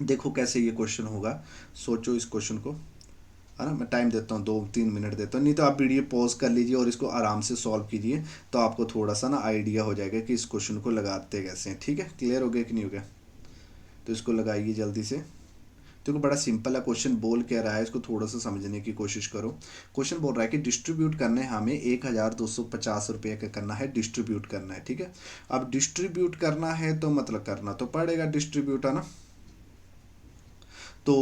Speaker 1: देखो कैसे ये क्वेश्चन होगा, सोचो इस क्वेश्चन को, है ना। मैं टाइम देता हूँ 2-3 मिनट देता हूँ, नहीं तो आप वीडियो पॉज कर लीजिए और इसको आराम से सॉल्व कीजिए, तो आपको थोड़ा सा ना आइडिया हो जाएगा कि इस क्वेश्चन को लगाते कैसे हैं। ठीक है, क्लियर हो गया कि नहीं हो गया। तो इसको लगाइए जल्दी से। देखो बड़ा सिंपल है क्वेश्चन, बोल क्या रहा है इसको थोड़ा सा समझने की कोशिश करो। क्वेश्चन बोल रहा है कि डिस्ट्रीब्यूट करने हमें 1250 रुपये का करना है, डिस्ट्रीब्यूट करना है। ठीक है, अब डिस्ट्रीब्यूट करना है तो मतलब करना तो पड़ेगा डिस्ट्रीब्यूट, है ना। तो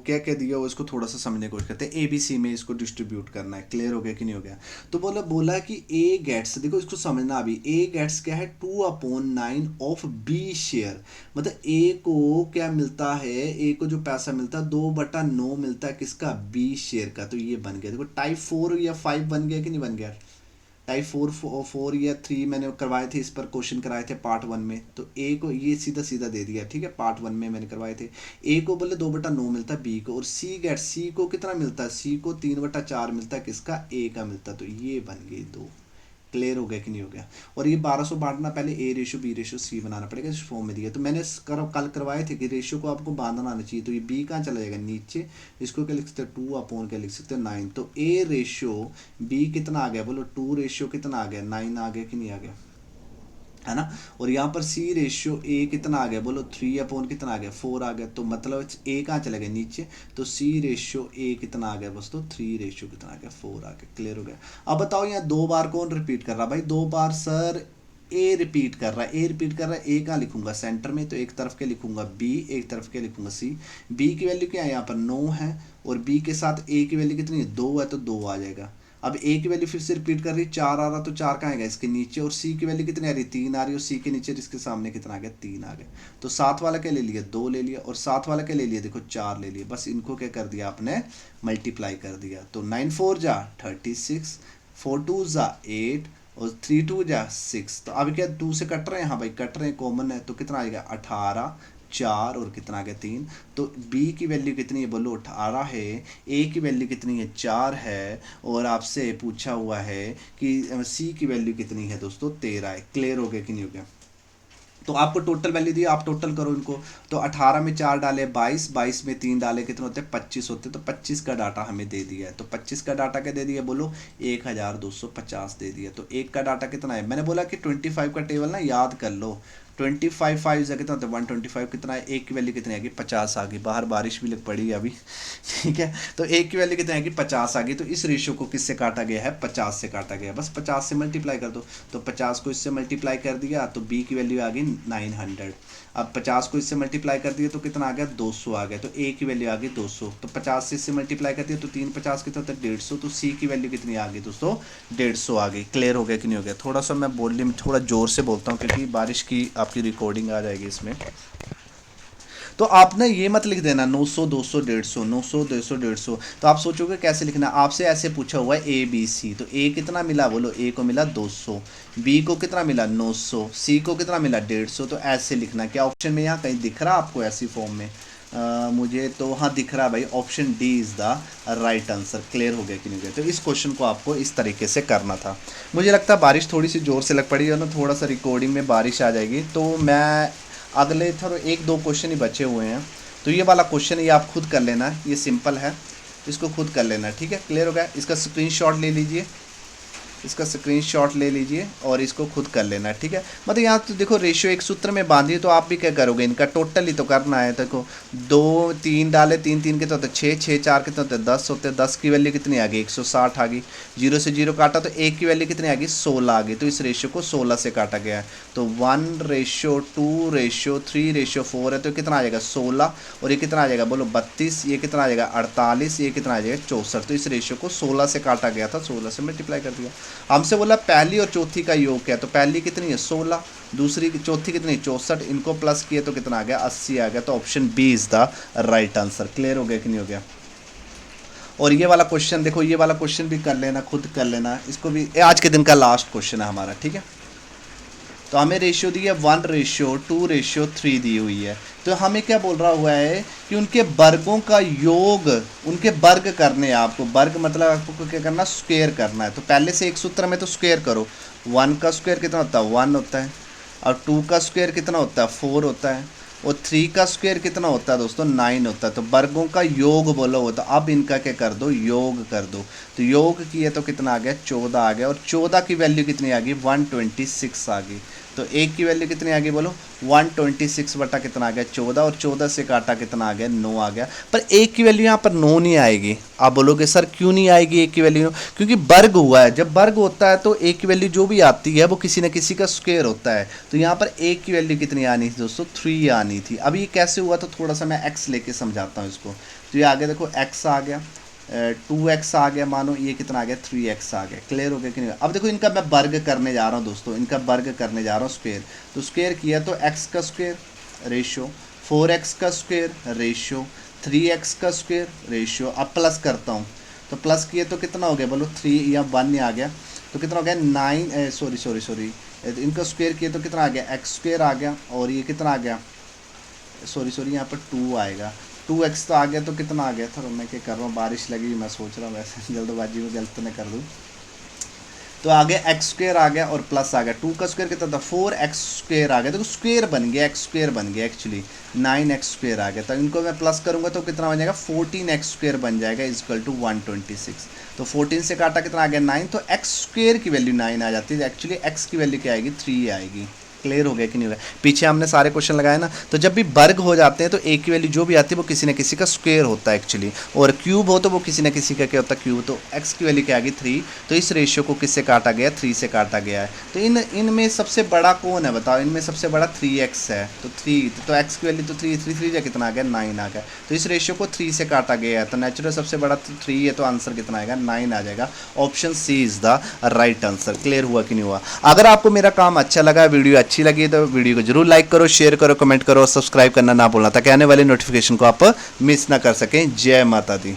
Speaker 1: क्या क्या दिया हो इसको थोड़ा सा समझने की कोशिश करते हैं। ABC में इसको डिस्ट्रीब्यूट करना है। क्लियर हो गया कि नहीं हो गया। तो बोला कि ए गेट्स, देखो इसको समझना अभी, ए गेट्स क्या है, 2/9 ऑफ बी शेयर। मतलब ए को क्या मिलता है, ए को जो पैसा मिलता है 2/9 मिलता है किसका, बी शेयर का। तो ये बन गया। देखो टाइप 4 या 5 बन गया कि नहीं बन गया। टाइप 4 या 3 मैंने करवाए थे, इस पर क्वेश्चन कराए थे पार्ट 1 में। तो ए को ये सीधा सीधा दे दिया। ठीक है, पार्ट 1 में मैंने करवाए थे। ए को बोले 2/9 मिलता है बी को, और सी को कितना मिलता है, सी को 3/4 मिलता है किसका, ए का मिलता है। तो ये बन गई 2। क्लियर हो गया कि नहीं हो गया। और ये 1200 बांटना, पहले A ratio B ratio C बनाना पड़ेगा, इस फॉर्म में दिया। तो मैंने कल करवाए थे कि रेशियो को आपको बांधना आना चाहिए। तो ये बी कहाँ चला जाएगा, नीचे। इसको क्या लिख सकते हैं, 2 क्या लिख सकते हैं, 9। तो ए रेशियो बी कितना आ गया, बोलो 2 रेशियो कितना आ गया, 9 आ गया कि नहीं आ गया। है ना। और यहाँ पर सी रेशियो ए कितना आ गया बोलो, 3 अपॉन कितना आ गया 4 आ गया। तो मतलब ए कहाँ चला गया नीचे, तो सी रेशियो ए कितना आ गया दोस्तों 3 रेशियो कितना आ गया 4 आ गया। क्लियर हो गया। अब बताओ यहाँ 2 बार कौन रिपीट कर रहा है भाई, 2 बार सर ए रिपीट कर रहा है, ए रिपीट कर रहा है। ए कहाँ लिखूंगा सेंटर में, तो एक तरफ के लिखूंगा बी, एक तरफ के लिखूंगा सी। बी की वैल्यू क्या है यहाँ पर 9 है, और बी के साथ ए की वैल्यू कितनी है 2 है, तो 2 आ जाएगा। अब ए की वैल्यू फिर से रिपीट कर रही 4 आ रहा, तो 4 कहाँ आएगा इसके नीचे, और सी की वैल्यू कितनी आ रही 3 आ रही, और सी के नीचे इसके सामने कितना आ गया 3 आ गया। तो 7 वाला क्या ले लिया 2 ले लिया, और 7 वाला क्या ले लिया देखो 4 ले लिया। बस इनको क्या कर दिया आपने मल्टीप्लाई कर दिया। तो 9 4 जा 36, 4 2 जा 8, और 3 2 जा 6। तो अब क्या 2 से कट रहे हैं, हाँ भाई कट रहे हैं, कॉमन है, तो कितना आएगा 18, 4 और कितना आ गया 3। तो बी की वैल्यू कितनी है बोलो 18 है, ए की वैल्यू कितनी है 4 है, और आपसे पूछा हुआ है कि सी की वैल्यू कितनी है दोस्तों 13 है। क्लियर हो गया कि नहीं हो गया। तो आपको टोटल वैल्यू दी, आप टोटल करो इनको। तो 18 में 4 डाले 22, 22 में 3 डाले कितने होते हैं 25 होते हैं। तो 25 का डाटा हमें दे दिया है। तो 25 का डाटा क्या दे दिया बोलो 1250 दे दिया। तो एक का डाटा कितना है, मैंने बोला कि 25 का टेबल ना याद कर लो। 25 5 से कितना होता है 125, कितना है एक की वैल्यू कितनी आएगी 50 आ गई। बाहर बारिश भी लग पड़ी है अभी ठीक है। तो एक की वैल्यू कितनी आएगी 50 आ गई। तो इस रेशियो को किससे काटा गया है 50 से काटा गया है। बस 50 से मल्टीप्लाई कर दो। तो 50 को इससे मल्टीप्लाई कर दिया तो बी की वैल्यू आ गई 900। अब 50 को इससे मल्टीप्लाई कर दिया तो कितना आ गया 200 आ गया। तो ए की वैल्यू आ गई 200। तो 50 से इससे मल्टीप्लाई कर दिया तो 3 50 कितना होता है 150। तो सी की वैल्यू कितनी आ गई दोस्तों 150 आ गई। क्लियर हो गया कि नहीं हो गया। थोड़ा सा मैं बोलने में थोड़ा ज़ोर से बोलता हूँ क्योंकि बारिश की आपकी रिकॉर्डिंग आ जाएगी इसमें। तो आप ना ये मत लिख देना 900 200 150, 900 200 150। तो आप सोचोगे कैसे लिखना, आपसे ऐसे पूछा हुआ है ए बी सी। तो ए कितना मिला बोलो, ए को मिला 200, बी को कितना मिला 900, सी को कितना मिला 150। तो ऐसे लिखना। क्या ऑप्शन में यहाँ कहीं दिख रहा आपको ऐसी फॉर्म में? मुझे तो हाँ दिख रहा है भाई, option D is the right answer. Clear हो गया कि नहीं गया। तो इस क्वेश्चन को आपको इस तरीके से करना था। मुझे लगता है बारिश थोड़ी सी ज़ोर से लग पड़ी है ना, थोड़ा सा रिकॉर्डिंग में बारिश आ जाएगी। तो मैं अगले थोड़े एक दो क्वेश्चन ही बचे हुए हैं। तो ये वाला क्वेश्चन ये आप खुद कर लेना, ये सिंपल है, इसको खुद कर लेना। ठीक है, क्लियर हो गया। इसका स्क्रीनशॉट ले लीजिए, इसका स्क्रीनशॉट ले लीजिए और इसको खुद कर लेना। ठीक है, मतलब यहाँ तो देखो रेशियो एक सूत्र में बांधिए। तो आप भी क्या करोगे, इनका टोटल ही तो करना है। देखो 2 3 डाले 3 3 कितने होते 6 6 4 कितने होते 10 होते। 10 की वैल्यू कितनी आ गई 160 आ गई। 0 से 0 काटा तो 1 की वैल्यू कितनी आ गई 16 आ गई। तो इस रेशियो को 16 से काटा गया है। तो 1:2:3:4 है। तो कितना आ जाएगा 16, और ये कितना आ जाएगा बोलो 32, ये कितना आ जाएगा 48, ये कितना आ जाएगा 64। तो इस रेशियो को 16 से काटा गया था, 16 से मल्टीप्लाई कर दिया। हमसे बोला पहली और चौथी का योग क्या है। तो पहली कितनी है 16, दूसरी चौथी कितनी 64, इनको प्लस किए तो कितना आ गया 80 आ गया। तो option B is the right answer. Clear हो गया कि नहीं हो गया। और ये वाला क्वेश्चन देखो, ये वाला क्वेश्चन भी कर लेना, खुद कर लेना इसको भी। आज के दिन का लास्ट क्वेश्चन है हमारा। ठीक है, तो हमें रेशियो दी है 1:2:3 दी हुई है। तो हमें क्या बोल रहा हुआ है कि उनके वर्गों का योग, उनके वर्ग करने हैं आपको। वर्ग मतलब आपको क्या करना स्क्वायर करना है। तो पहले से एक सूत्र में तो स्क्वायर करो। 1 का स्क्वायर कितना होता है 1 होता है, और 2 का स्क्वायर कितना होता है 4 होता है, और 3 का स्क्वायर कितना होता है दोस्तों 9 होता है। तो वर्गों का योग बोलो होता। अब इनका क्या कर दो योग कर दो। तो योग किए तो कितना आ गया 14 आ गया, और 14 की वैल्यू कितनी आ गई 126 आ गई। तो एक की वैल्यू कितनी आ गई बोलो 126 बटा कितना आ गया 14, और 14 से काटा कितना आ गया 9 आ गया। पर एक की वैल्यू यहाँ पर 9 नहीं आएगी। आप बोलोगे सर क्यों नहीं आएगी एक की वैल्यू, क्योंकि वर्ग हुआ है। जब वर्ग होता है तो एक की वैल्यू जो भी आती है वो किसी न किसी का स्क्वायर होता है। तो यहाँ पर एक की वैल्यू कितनी आनी थी दोस्तों 3 आनी थी। अब ये कैसे हुआ, तो थोड़ा सा मैं एक्स लेके समझाता हूँ इसको। तो ये आगे देखो एक्स आ गया, 2x आ गया, मानो ये कितना आ गया 3x आ गया। क्लियर हो गया कि नहीं। अब देखो इनका मैं वर्ग करने जा रहा हूँ दोस्तों, इनका वर्ग करने जा रहा हूँ स्क्वायर। तो स्क्वायर किया तो x का स्क्वायर रेशियो, 4x का स्क्वायर रेशियो, 3x का स्क्वायर रेशियो। अब प्लस करता हूँ, तो प्लस किए तो कितना हो गया बोलो 3 या 1 आ गया। तो कितना हो गया 9 सॉरी इनका स्क्वायर किए तो कितना आ गया x स्क्वायर आ गया, और ये कितना आ गया सॉरी यहाँ पर 2 आएगा। 2x तो आ गया। तो कितना आ गया था, मैं क्या कर रहा हूँ बारिश लगी, मैं सोच रहा हूँ वैसे जल्दबाजी में गलत तो नहीं कर दूँ। तो आ गया एक्स स्क्वायर आ गया और प्लस आ गया। 2 का स्क्वायर कितना था 4x स्क्वायर आ गया। तो स्क्वायर बन गया, एक्स स्क्वायर बन गया, एक्चुअली 9x स्क्वायर आ गया। तो इनको मैं प्लस करूँगा तो कितना बन जाएगा 14x स्क्वायर बन जाएगा इक्वल टू 126। तो 14 से काटा कितना आ गया 9, तो एक्स स्क्वायर की वैल्यू 9 आ जाती है। एक्चुअली एक्स की वैल्यू क्या आएगी 3 आएगी। क्लियर हो गया कि नहीं हुआ? पीछे हमने सारे क्वेश्चन लगाए ना, तो जब भी वर्ग हो जाते हैं तो ए की वैल्यू जो भी आती है वो किसी न किसी का स्क्वायर होता है एक्चुअली, और क्यूब हो तो वो किसी न किसी का क्या होता है, क्यूब। तो एक्स की वैल्यू क्या आ गई 3, तो इस रेशियो को किससे काटा गया, 3 से काटा गया है। तो इनमें सबसे बड़ा कौन है बताओ, इनमें सबसे बड़ा 3x है, तो 3, तो एक्स की वैल्यू तो 3 जा कितना आ गया, 9 आ गया। तो इस रेशियो को 3 से काटा गया है, तो नेचुरल सबसे बड़ा 3 है, तो आंसर कितना आएगा, 9 आ जाएगा। Option C is the right answer. Clear हुआ कि नहीं हुआ? अगर आपको मेरा काम अच्छा लगा, वीडियो अच्छी लगी, तो वीडियो को जरूर लाइक करो, शेयर करो, कमेंट करो और सब्सक्राइब करना ना भूलना, ताकि आने वाले नोटिफिकेशन को आप मिस ना कर सकें। जय माता दी।